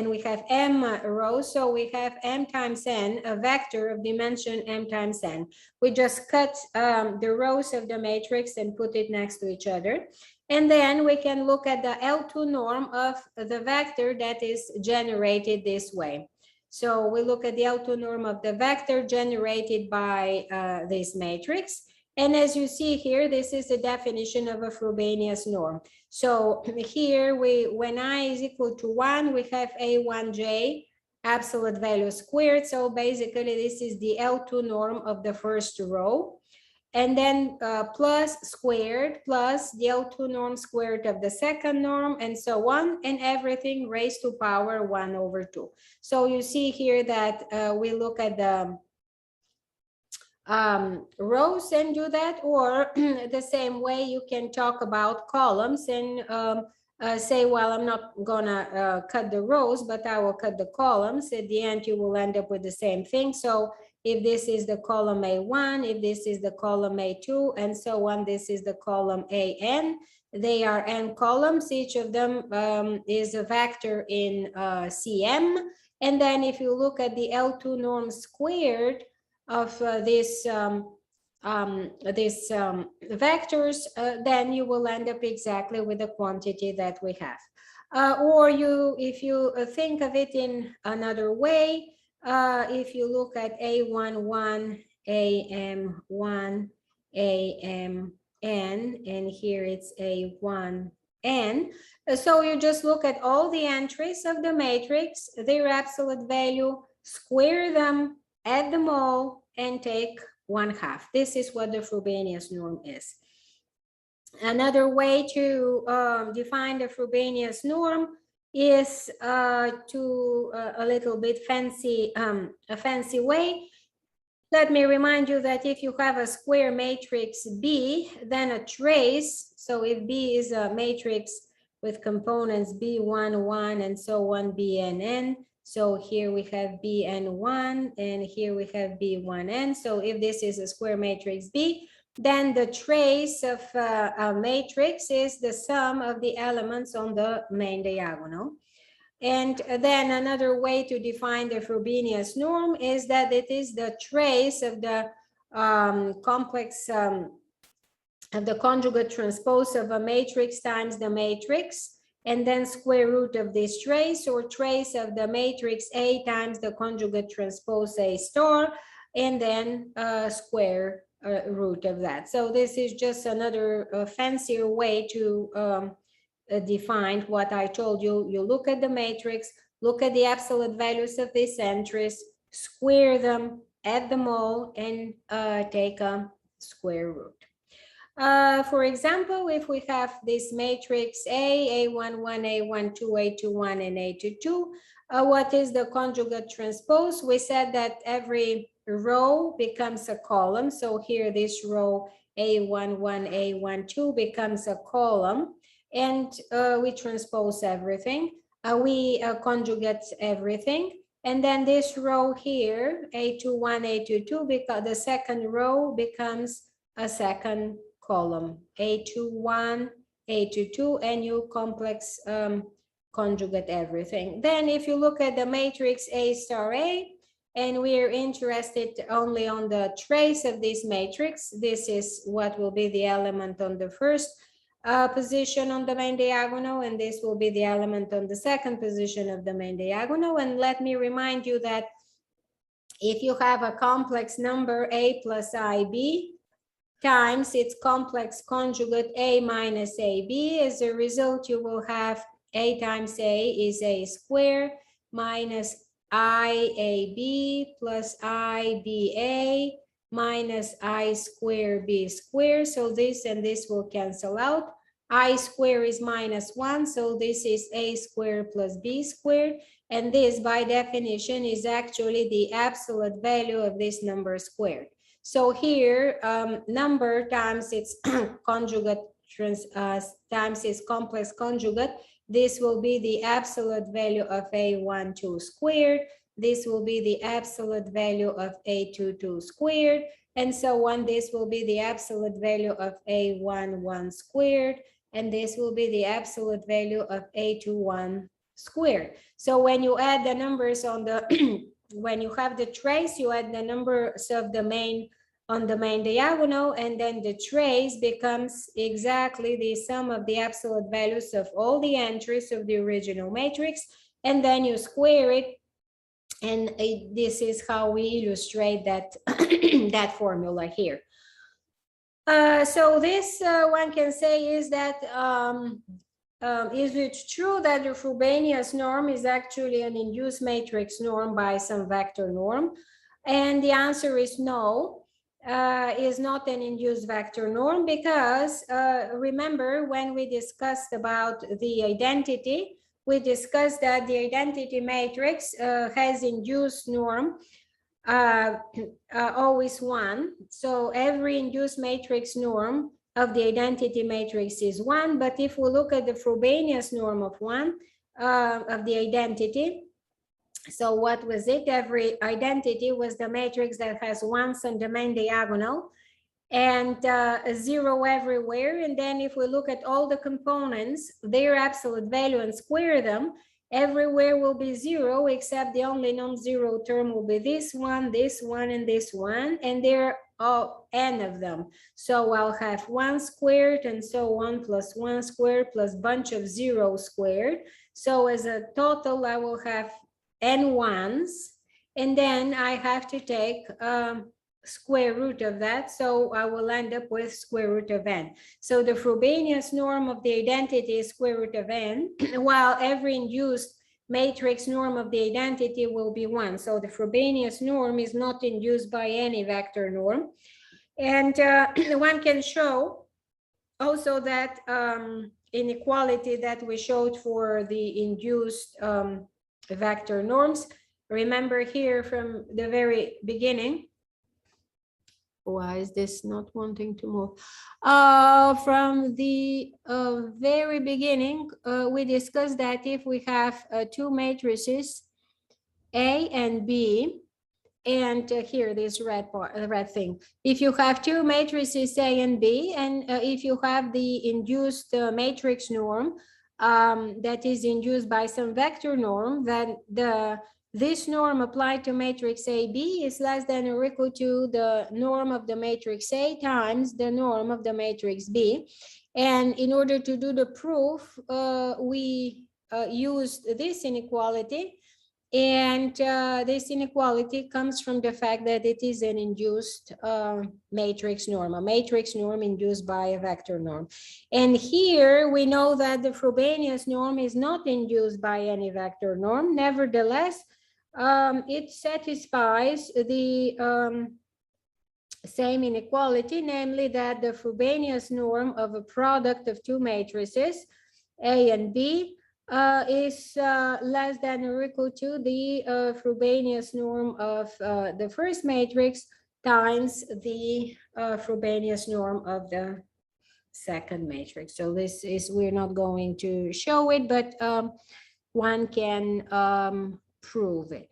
m rows, so we have m times n, a vector of dimension m times n. We just cut the rows of the matrix and put it next to each other. And then we can look at the L2 norm of the vector that is generated this way. So we look at the L2 norm of the vector generated by this matrix. And as you see here, this is the definition of a Frobenius norm. So here when I is equal to 1, we have A1J absolute value squared. So basically this is the L2 norm of the first row. And then plus squared plus the L2 norm squared of the second norm, and so on, and everything raised to power 1 over 2. So you see here that we look at the rows and do that, or the same way you can talk about columns and say, well, I'm not gonna cut the rows, but I will cut the columns. At the end, you will end up with the same thing. So if this is the column A1, if this is the column A2, and so on, this is the column AN. They are n columns. Each of them is a vector in CM. And then if you look at the L2 norm squared of these vectors, then you will end up exactly with the quantity that we have. Or if you think of it in another way, if you look at A11, AM1, AMN, and here it's A1N. So you just look at all the entries of the matrix, their absolute value, square them, add them all, and take 1/2. This is what the Frobenius norm is. Another way to define the Frobenius norm is to a little bit fancy, a fancy way. Let me remind you that if you have a square matrix B, then a trace, so if B is a matrix with components B1, 1, and so on, Bn, so here we have Bn1, and here we have B1n. So if this is a square matrix B, then the trace of a matrix is the sum of the elements on the main diagonal. And then another way to define the Frobenius norm is that it is the trace of the complex of the conjugate transpose of a matrix times the matrix, and then square root of this trace, or trace of the matrix A times the conjugate transpose A star, and then square root of that. So this is just another fancier way to define what I told you. You look at the matrix, look at the absolute values of these entries, square them, add them all, and take a square root. For example, if we have this matrix A, A11, A12, A21, and A22, what is the conjugate transpose? We said that every row becomes a column. So here, this row A11, A12 becomes a column, and we transpose everything. We conjugate everything. And then this row here, A21, A22, because the second row becomes a second column, A21, A22, and you complex conjugate everything. Then if you look at the matrix A star A, and we are interested only on the trace of this matrix, this is what will be the element on the first position on the main diagonal, and this will be the element on the second position of the main diagonal. And let me remind you that if you have a complex number A plus IB times its complex conjugate A minus AB, as a result, you will have A times A is A squared minus IAB plus IBA minus I squared B squared. So this and this will cancel out. I squared is -1, so this is A squared plus B squared. And this, by definition, is actually the absolute value of this number squared. So here, number times its conjugate times its complex conjugate, this will be the absolute value of A12 squared. This will be the absolute value of A22 squared, and so on. This will be the absolute value of A11 squared, and this will be the absolute value of A21 squared. So when you add the numbers on the when you have the trace, you add the numbers of the main on the main diagonal, and then the trace becomes exactly the sum of the absolute values of all the entries of the original matrix, and then you square it, and this is how we illustrate that that formula here. So this one can say is that is it true that the Frobenius norm is actually an induced matrix norm by some vector norm? And the answer is no, is not an induced vector norm, because remember when we discussed about the identity, we discussed that the identity matrix has induced norm always 1. So every induced matrix norm of the identity matrix is 1. But if we look at the Frobenius norm of 1 of the identity, so what was it? Every identity was the matrix that has 1s on the main diagonal and a 0 everywhere. And then if we look at all the components, their absolute value, and square them, everywhere will be 0, except the only non-zero term will be this one, and this one, and there are n of them. So I'll have 1 squared and so on, plus 1 squared plus bunch of 0 squared. So as a total, I will have n ones, and then I have to take square root of that, so I will end up with square root of n. So the Frobenius norm of the identity is square root of n, while every induced matrix norm of the identity will be 1. So the Frobenius norm is not induced by any vector norm. And one can show also that inequality that we showed for the induced vector norms. Remember here from the very beginning, why is this not wanting to move? From the very beginning, we discussed that if we have two matrices, A and B, and here this red part, red thing. If you have two matrices A and B, and if you have the induced matrix norm that is induced by some vector norm, then this norm applied to matrix AB is less than or equal to the norm of the matrix A times the norm of the matrix B. And in order to do the proof, we used this inequality. And this inequality comes from the fact that it is an induced matrix norm, a matrix norm induced by a vector norm. And here we know that the Frobenius norm is not induced by any vector norm. Nevertheless, it satisfies the same inequality, namely that the Frobenius norm of a product of two matrices, A and B, is less than or equal to the Frobenius norm of the first matrix times the Frobenius norm of the second matrix. So this is, we're not going to show it, but one can prove it.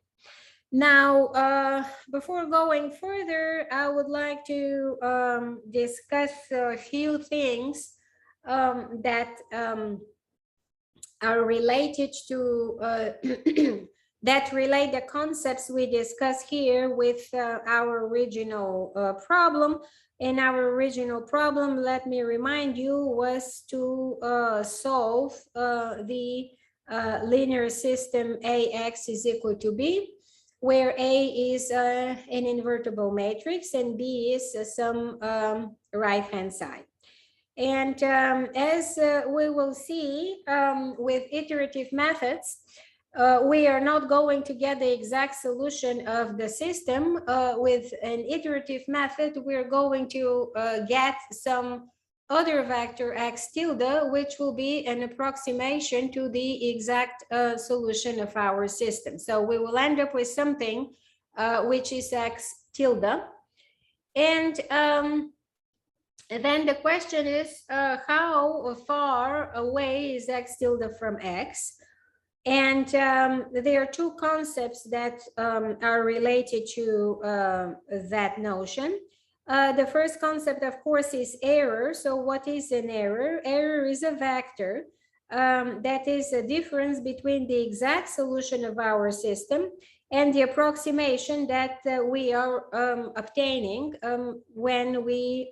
Now, before going further, I would like to discuss a few things that are related to that relate the concepts we discuss here with our original problem. And our original problem, let me remind you, was to solve the linear system AX is equal to B, where A is an invertible matrix and B is some right-hand side. And as we will see with iterative methods, we are not going to get the exact solution of the system. With an iterative method, we're going to get some other vector x tilde, which will be an approximation to the exact solution of our system. So we will end up with something which is x tilde. And then the question is, how far away is x tilde from x? And there are two concepts that are related to that notion. The first concept, of course, is error. So what is an error? Error is a vector that is a difference between the exact solution of our system and the approximation that we are obtaining when we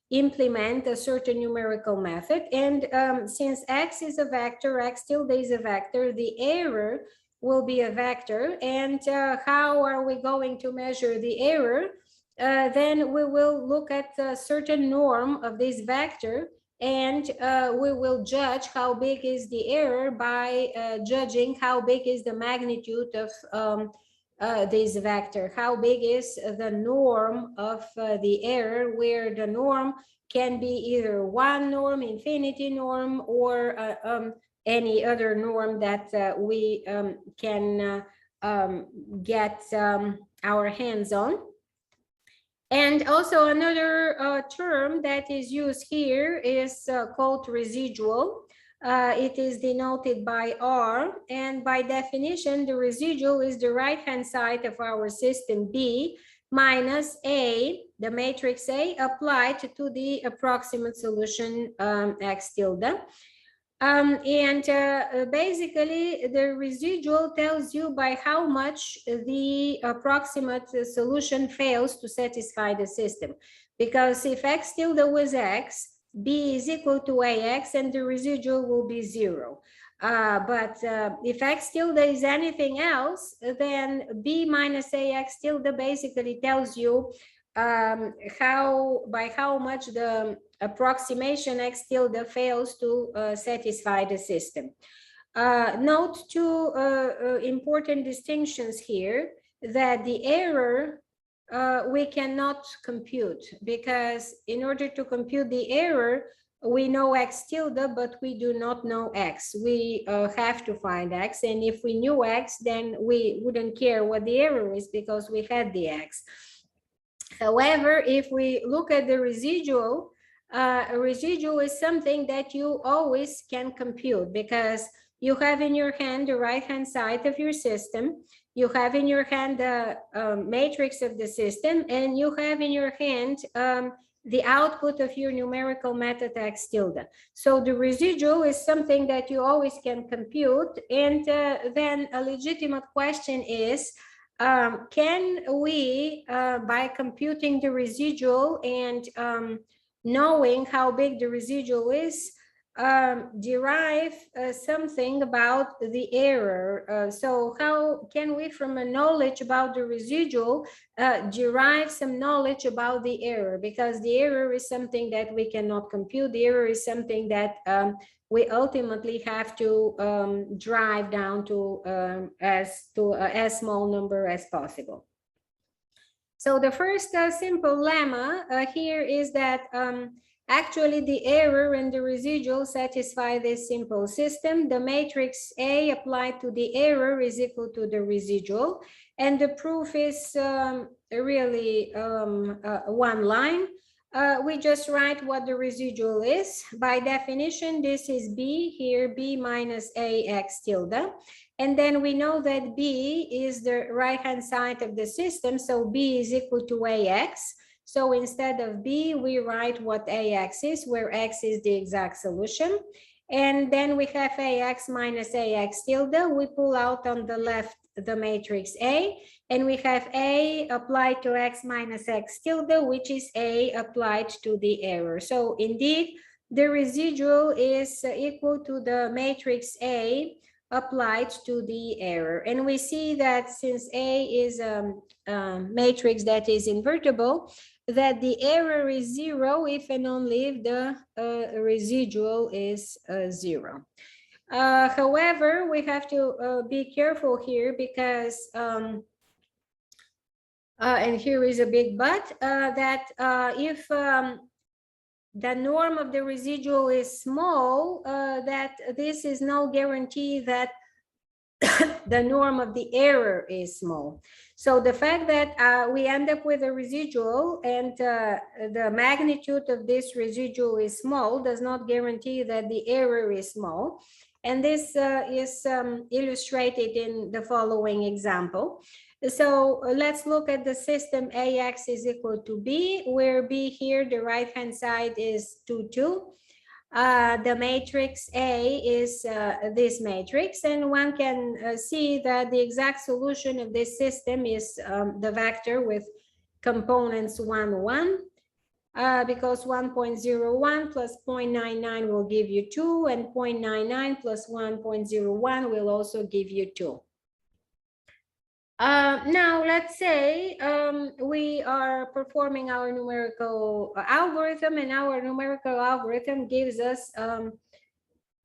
implement a certain numerical method. And since x is a vector, x tilde is a vector, the error will be a vector. And how are we going to measure the error? Then we will look at a certain norm of this vector, and we will judge how big is the error by judging how big is the magnitude of this vector, how big is the norm of the error, where the norm can be either one norm, infinity norm, or any other norm that we can get our hands on. And also another term that is used here is called residual. It is denoted by R, and by definition, the residual is the right-hand side of our system B minus A, the matrix A, applied to the approximate solution x tilde. Basically, the residual tells you by how much the approximate solution fails to satisfy the system. Because if x tilde was x, b is equal to ax, and the residual will be 0. But if x tilde is anything else, then b minus ax tilde basically tells you by how much the approximation x tilde fails to satisfy the system. Note two important distinctions here, that the error we cannot compute, because in order to compute the error, we know x tilde, but we do not know x. We have to find x, and if we knew x, then we wouldn't care what the error is, because we had the x. However, if we look at the residual, a residual is something that you always can compute, because you have in your hand the right-hand side of your system, you have in your hand the matrix of the system, and you have in your hand the output of your numerical method x tilde. So the residual is something that you always can compute, and then a legitimate question is, can we, by computing the residual and knowing how big the residual is, derive something about the error? So how can we, from a knowledge about the residual, derive some knowledge about the error? Because the error is something that we cannot compute. The error is something that we ultimately have to drive down to as small number as possible. So the first simple lemma here is that actually the error and the residual satisfy this simple system. The matrix A applied to the error is equal to the residual, and the proof is really one line. We just write what the residual is. By definition, this is b, here b minus ax tilde. And then we know that b is the right-hand side of the system, so b is equal to ax. So instead of b, we write what ax is, where x is the exact solution. And then we have ax minus ax tilde. We pull out on the left the matrix A, and we have A applied to x minus x tilde, which is A applied to the error. So indeed, the residual is equal to the matrix A applied to the error. And we see that since A is a matrix that is invertible, that the error is 0 if and only if the residual is 0. However, we have to be careful here, because and here is a big but, that if the norm of the residual is small, that this is no guarantee that the norm of the error is small. So the fact that we end up with a residual and the magnitude of this residual is small does not guarantee that the error is small. And this is illustrated in the following example. So let's look at the system AX is equal to B, where B here, the right-hand side is 2, 2. The matrix A is this matrix, and one can see that the exact solution of this system is the vector with components 1, 1, because 1.01 plus 0.99 will give you 2, and 0.99 plus 1.01 will also give you 2. Now, let's say we are performing our numerical algorithm, and our numerical algorithm gives us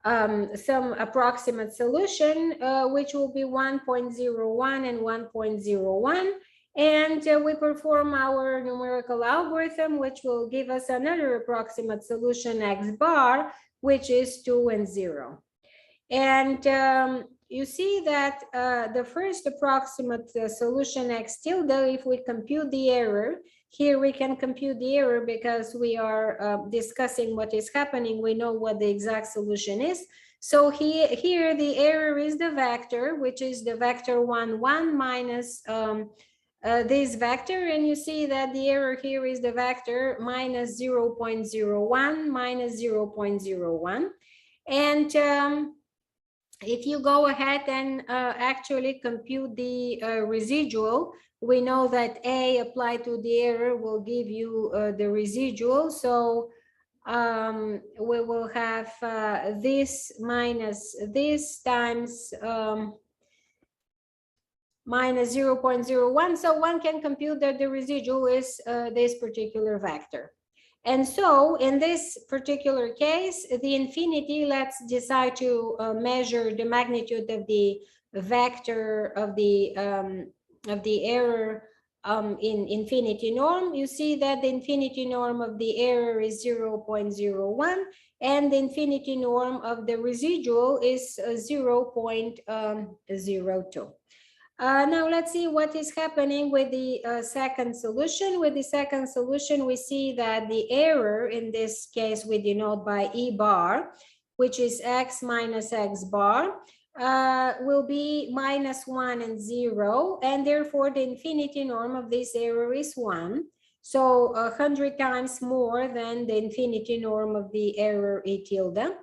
some approximate solution, which will be 1.01 and 1.01. And we perform our numerical algorithm, which will give us another approximate solution, x bar, which is 2 and 0. And you see that the first approximate solution x tilde, if we compute the error, here we can compute the error because we are discussing what is happening. We know what the exact solution is. So here the error is the vector, which is the vector 1, 1 minus this vector. And you see that the error here is the vector minus 0.01 minus 0.01. And if you go ahead and actually compute the residual, we know that A applied to the error will give you the residual. So we will have this minus this times minus 0.01. So one can compute that the residual is this particular vector. And so in this particular case, the infinity, let's decide to measure the magnitude of the vector of the error in infinity norm. You see that the infinity norm of the error is 0.01, and the infinity norm of the residual is 0.02. Now let's see what is happening with the second solution. With the second solution, we see that the error, in this case we denote by E bar, which is x minus x bar, will be minus 1 and 0, and therefore the infinity norm of this error is 1. So 100 times more than the infinity norm of the error E tilde.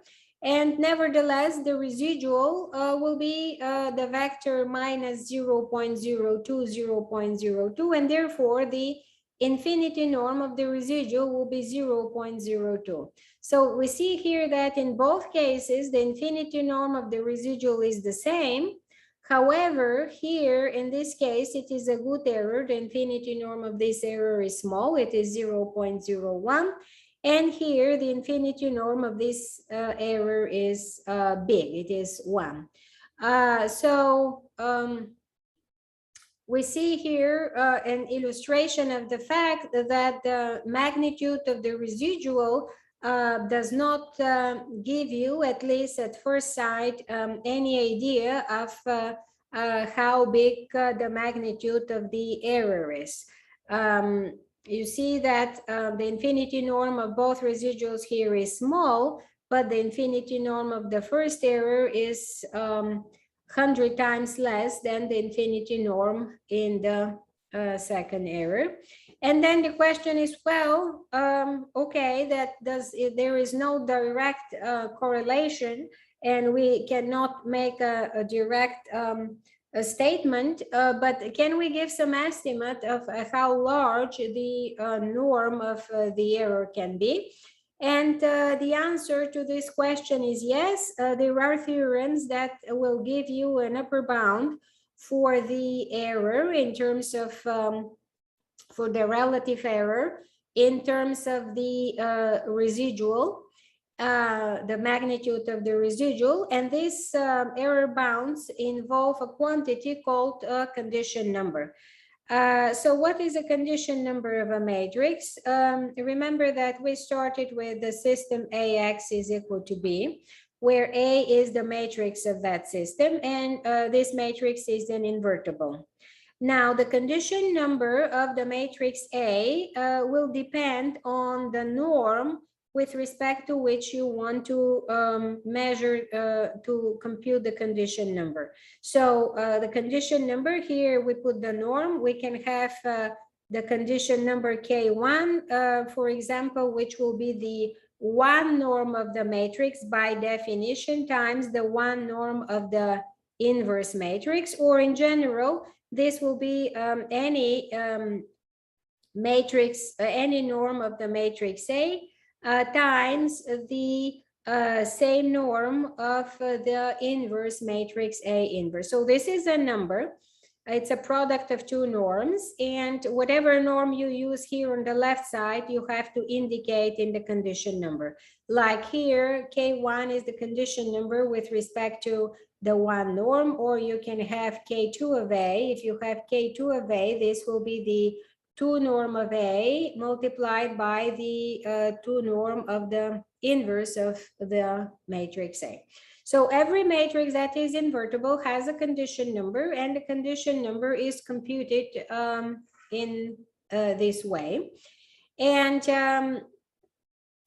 And nevertheless, the residual will be the vector minus 0.02, 0.02, and therefore the infinity norm of the residual will be 0.02. So we see here that in both cases, the infinity norm of the residual is the same. However, here in this case, it is a good error. The infinity norm of this error is small, it is 0.01. And here, the infinity norm of this error is big, it is 1. We see here an illustration of the fact that the magnitude of the residual does not give you, at least at first sight, any idea of how big the magnitude of the error is. You see that the infinity norm of both residuals here is small, but the infinity norm of the first error is 100 times less than the infinity norm in the second error. And then the question is, well, okay, there is no direct correlation, and we cannot make a direct a statement, but can we give some estimate of how large the norm of the error can be? And the answer to this question is yes. There are theorems that will give you an upper bound for the error in terms of, for the relative error, in terms of the residual, the magnitude of the residual, and these error bounds involve a quantity called a condition number. So what is a condition number of a matrix? Remember that we started with the system AX is equal to B. where A is the matrix of that system, and this matrix is an invertible. Now, the condition number of the matrix A will depend on the norm with respect to which you want to measure, to compute the condition number. So the condition number here, we put the norm. We can have the condition number K1, for example, which will be the one norm of the matrix by definition times the one norm of the inverse matrix, or in general, this will be any matrix, any norm of the matrix A times the same norm of the inverse matrix A inverse. So this is a number. It's a product of two norms, and whatever norm you use here on the left side, you have to indicate in the condition number. Like here, K1 is the condition number with respect to the one norm, or you can have K2 of A. If you have K2 of A, this will be the two norm of A multiplied by the two norm of the inverse of the matrix A. So every matrix that is invertible has a condition number, and the condition number is computed in this way. And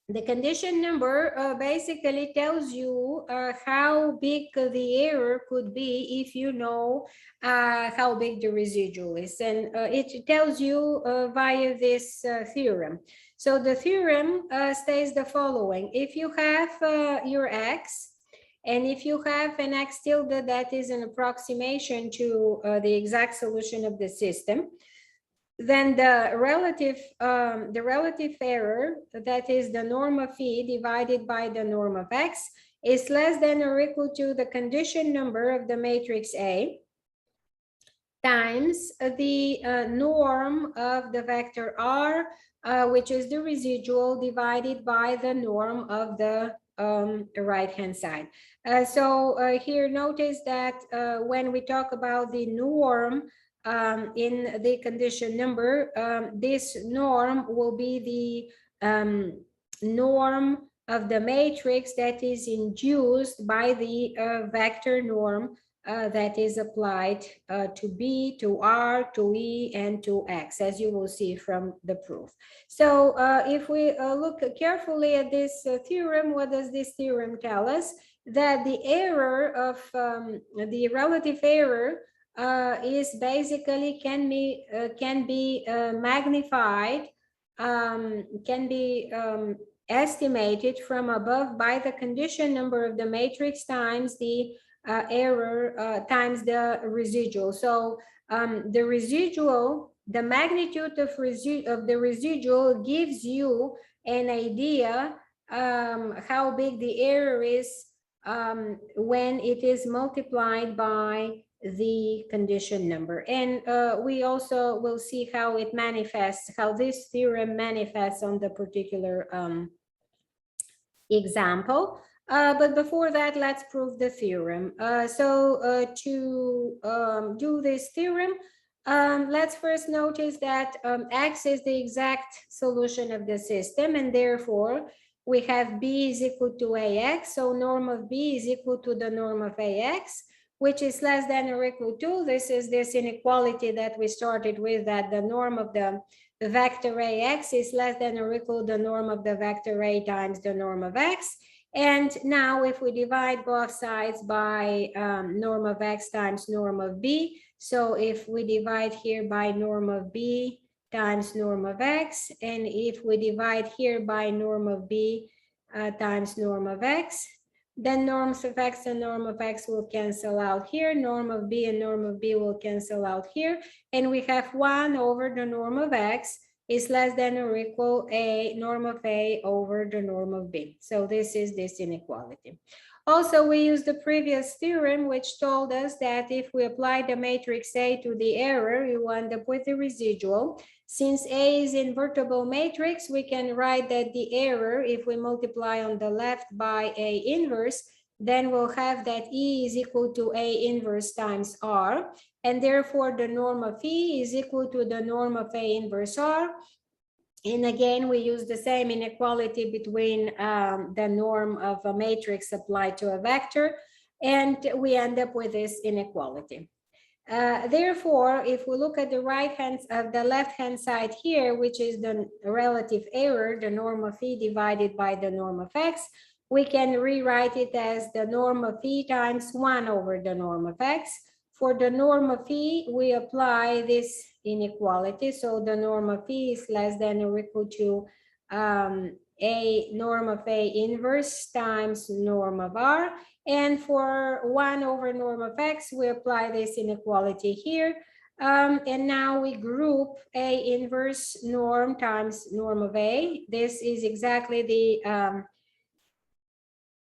the condition number basically tells you how big the error could be if you know how big the residual is. And it tells you via this theorem. So the theorem states the following. If you have your x, and if you have an x tilde that is an approximation to the exact solution of the system, then the relative error, that is the norm of E divided by the norm of x, is less than or equal to the condition number of the matrix A times the norm of the vector R, which is the residual, divided by the norm of the right-hand side. So here notice that when we talk about the norm in the condition number, this norm will be the norm of the matrix that is induced by the vector norm that is applied to B, to R, to E, and to X, as you will see from the proof. So if we look carefully at this theorem, what does this theorem tell us? That the error of the relative error is basically can be magnified, can be estimated from above by the condition number of the matrix times the error times the residual. So the residual, the magnitude of the residual gives you an idea how big the error is when it is multiplied by the condition number. And we also will see how it manifests, how this theorem manifests on the particular example. But before that, let's prove the theorem. To do this theorem, let's first notice that X is the exact solution of the system, and therefore we have B is equal to AX. So norm of B is equal to the norm of AX, which is less than or equal to, this is this inequality that we started with, that the norm of the vector AX is less than or equal to the norm of the vector A times the norm of X. And now if we divide both sides by norm of X times norm of B, so if we divide here by norm of B times norm of X, and if we divide here by norm of B times norm of X, then norms of X and norm of X will cancel out here, norm of B and norm of B will cancel out here, and we have 1 over the norm of X is less than or equal a norm of A over the norm of B. So this is this inequality. Also, we used the previous theorem, which told us that if we apply the matrix A to the error, you end up with the residual. Since A is invertible matrix, we can write that the error, if we multiply on the left by A inverse, then we'll have that E is equal to A inverse times R. And therefore, the norm of E is equal to the norm of A inverse R. And again, we use the same inequality between the norm of a matrix applied to a vector, and we end up with this inequality. Therefore, if we look at the the left-hand side here, which is the relative error, the norm of phi divided by the norm of x, we can rewrite it as the norm of phi times 1 over the norm of x. For the norm of phi, we apply this inequality. So the norm of phi is less than or equal to a norm of A inverse times norm of R. And for 1 over norm of x, we apply this inequality here. And now we group A inverse norm times norm of A. This is exactly the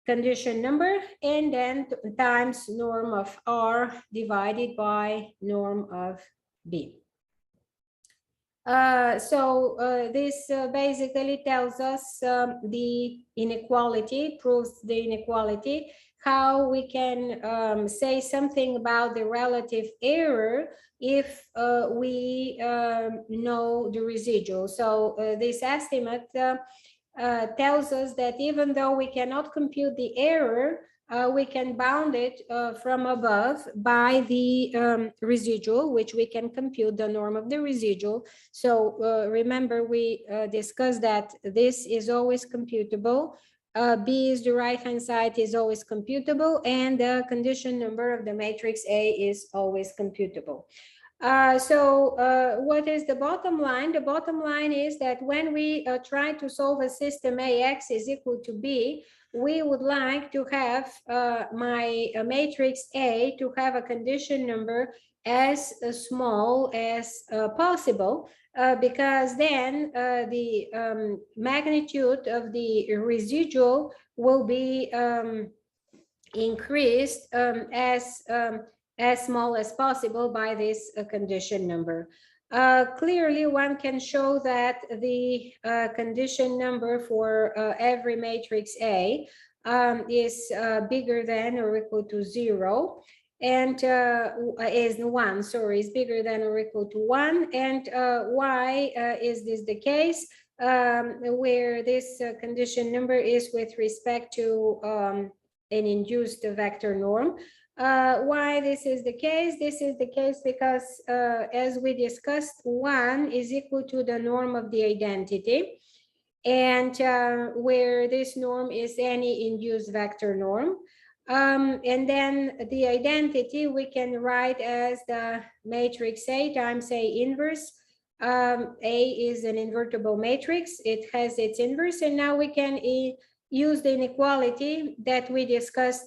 condition number, and then times norm of R divided by norm of B. This basically tells us the inequality, proves the inequality, how we can say something about the relative error if we know the residual. So this estimate tells us that even though we cannot compute the error, we can bound it from above by the residual, which we can compute the norm of the residual. So remember, we discussed that this is always computable. B is the right-hand side is always computable, and the condition number of the matrix A is always computable. What is the bottom line? The bottom line is that when we try to solve a system AX is equal to B, we would like to have my matrix A to have a condition number as small as possible, because then the magnitude of the residual will be increased as small as possible by this condition number. Clearly, one can show that the condition number for every matrix A is bigger than or equal to 0, and is 1, sorry, is bigger than or equal to 1. And why is this the case? Where this condition number is with respect to an induced vector norm. Why this is the case? This is the case because, as we discussed, 1 is equal to the norm of the identity, and where this norm is any induced vector norm. And then the identity we can write as the matrix A times A inverse. A is an invertible matrix. It has its inverse, and now we can use the inequality that we discussed,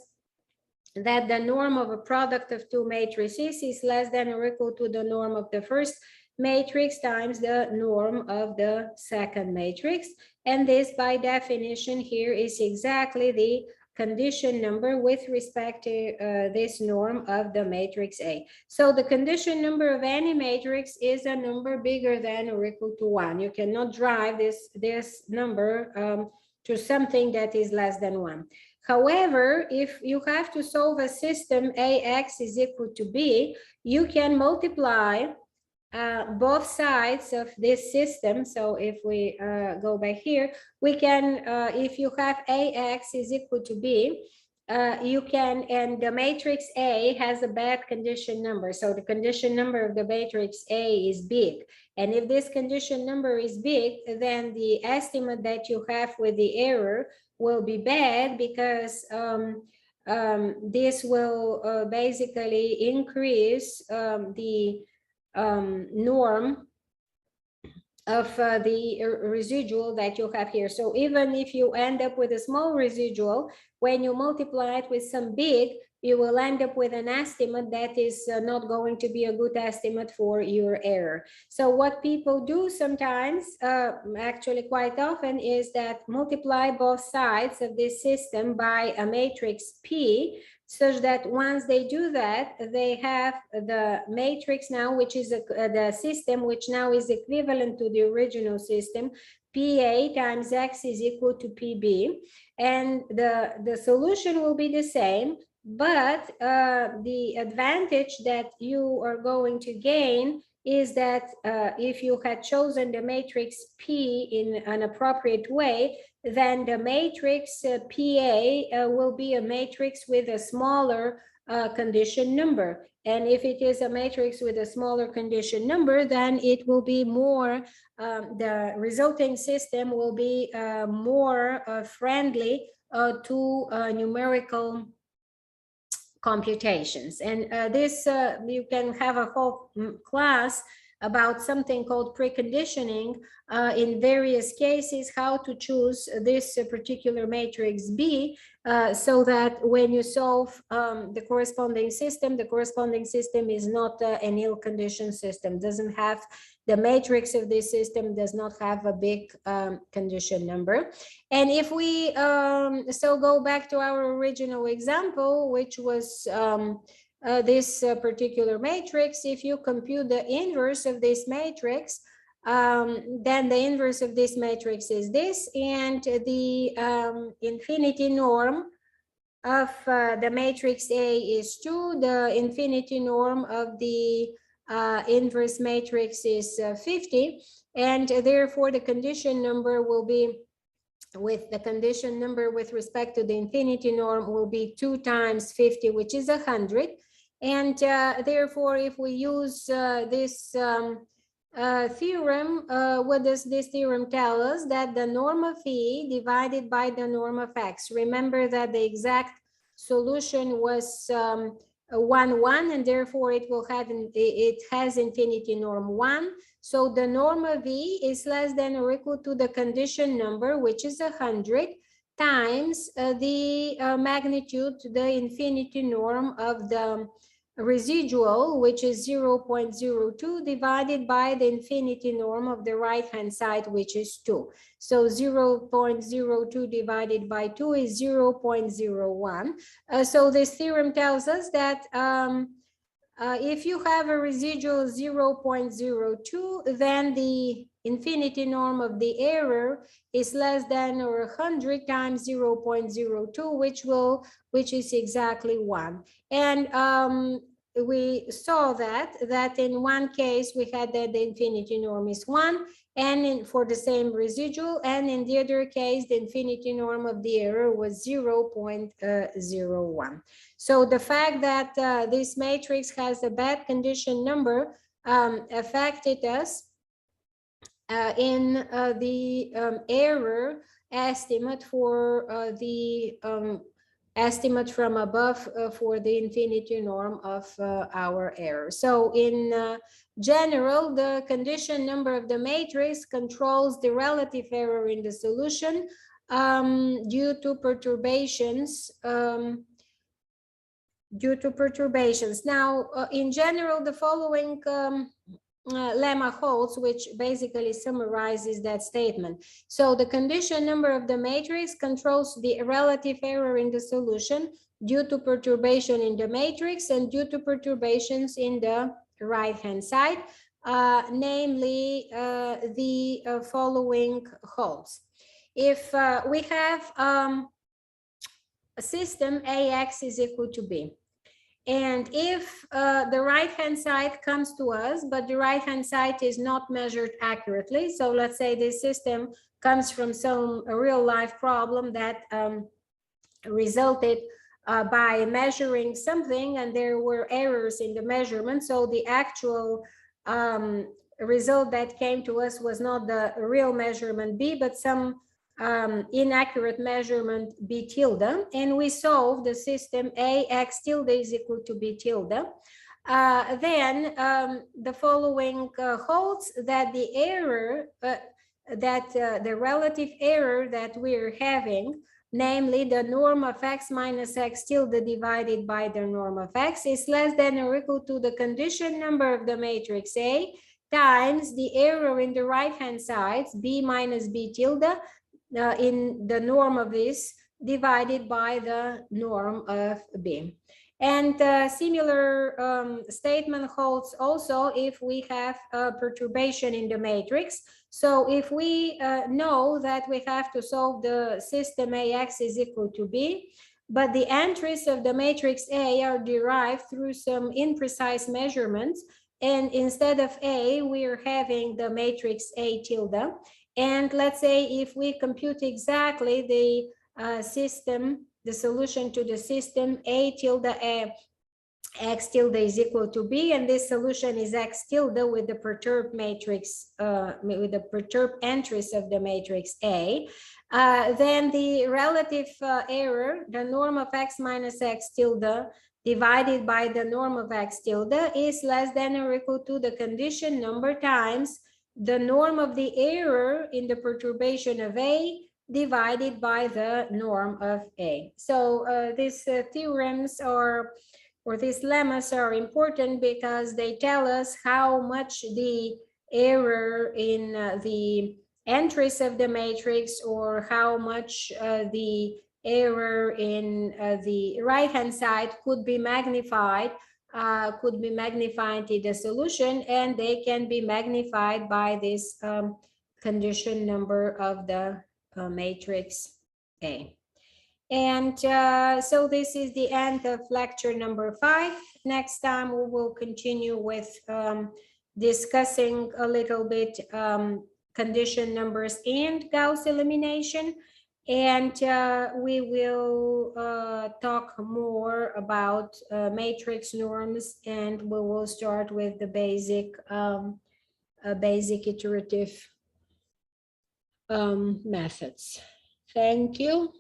that the norm of a product of two matrices is less than or equal to the norm of the first matrix times the norm of the second matrix. And this, by definition, here is exactly the condition number with respect to this norm of the matrix A. So the condition number of any matrix is a number bigger than or equal to 1. You cannot drive this number to something that is less than 1. However, if you have to solve a system AX is equal to B, you can multiply both sides of this system. So if we go back here, we can, if you have AX is equal to B, you can, and the matrix A has a bad condition number. So the condition number of the matrix A is big. And if this condition number is big, then the estimate that you have with the error will be bad, because this will basically increase the norm of the residual that you have here. So even if you end up with a small residual, when you multiply it with some big, you will end up with an estimate that is not going to be a good estimate for your error. So what people do sometimes, actually quite often, is that multiply both sides of this system by a matrix P, such that once they do that, they have the matrix now, which is the system, which now is equivalent to the original system, PA times X is equal to PB. And the solution will be the same, but the advantage that you are going to gain is that if you had chosen the matrix P in an appropriate way, then the matrix PA will be a matrix with a smaller condition number. And if it is a matrix with a smaller condition number, then it will be more, the resulting system will be more friendly to numerical computations. And this, you can have a whole class about something called preconditioning in various cases, how to choose this particular matrix B, so that when you solve the corresponding system is not an ill-conditioned system, doesn't have, the matrix of this system does not have a big condition number. And if we so go back to our original example, which was this particular matrix, if you compute the inverse of this matrix, then the inverse of this matrix is this, and the infinity norm of the matrix A is 2, the infinity norm of the inverse matrix is 50, and therefore the condition number will be, with the condition number with respect to the infinity norm, will be 2 times 50, which is 100. And therefore, if we use this theorem, what does this theorem tell us? That the norm of E divided by the norm of X. Remember that the exact solution was 1, 1, and therefore it will have, it has infinity norm 1. So the norm of E is less than or equal to the condition number, which is 100, times the magnitude, the infinity norm of the residual, which is 0.02, divided by the infinity norm of the right-hand side, which is 2. So 0.02 divided by 2 is 0.01. So this theorem tells us that if you have a residual 0.02, then the infinity norm of the error is less than or 100 times 0.02, which is exactly 1. And we saw that in one case we had that the infinity norm is 1, and for the same residual, and in the other case the infinity norm of the error was 0.01. So the fact that this matrix has a bad condition number affected us in the error estimate for the estimate from above for the infinity norm of our error. So in general, the condition number of the matrix controls the relative error in the solution due to perturbations. Now, in general, the following lemma holds, which basically summarizes that statement. So the condition number of the matrix controls the relative error in the solution due to perturbation in the matrix and due to perturbations in the right-hand side, namely the following holds. If we have a system AX is equal to B, and if the right-hand side comes to us, but the right-hand side is not measured accurately, so let's say this system comes from some real-life problem that resulted by measuring something and there were errors in the measurement, so the actual result that came to us was not the real measurement B, but some inaccurate measurement B tilde, and we solve the system AX tilde is equal to B tilde. Then the following holds, that the error, the relative error that we're having, namely the norm of X minus X tilde divided by the norm of X, is less than or equal to the condition number of the matrix A times the error in the right-hand sides, B minus B tilde, in the norm of this divided by the norm of B. And similar statement holds also if we have a perturbation in the matrix. So if we know that we have to solve the system AX is equal to B, but the entries of the matrix A are derived through some imprecise measurements, and instead of A, we're having the matrix A tilde. And let's say if we compute exactly the system, the solution to the system A tilde A, X tilde is equal to B, and this solution is X tilde with the perturbed matrix, with the perturbed entries of the matrix A, then the relative error, the norm of X minus X tilde divided by the norm of X tilde is less than or equal to the condition number times the norm of the error in the perturbation of A divided by the norm of A. So these theorems are, or these lemmas are important because they tell us how much the error in the entries of the matrix, or how much the error in the right-hand side could be magnified in the solution, and they can be magnified by this condition number of the matrix A. And so this is the end of lecture number 5. Next time we will continue with discussing a little bit condition numbers and Gauss elimination. And we will talk more about matrix norms, and we will start with the basic iterative methods. Thank you.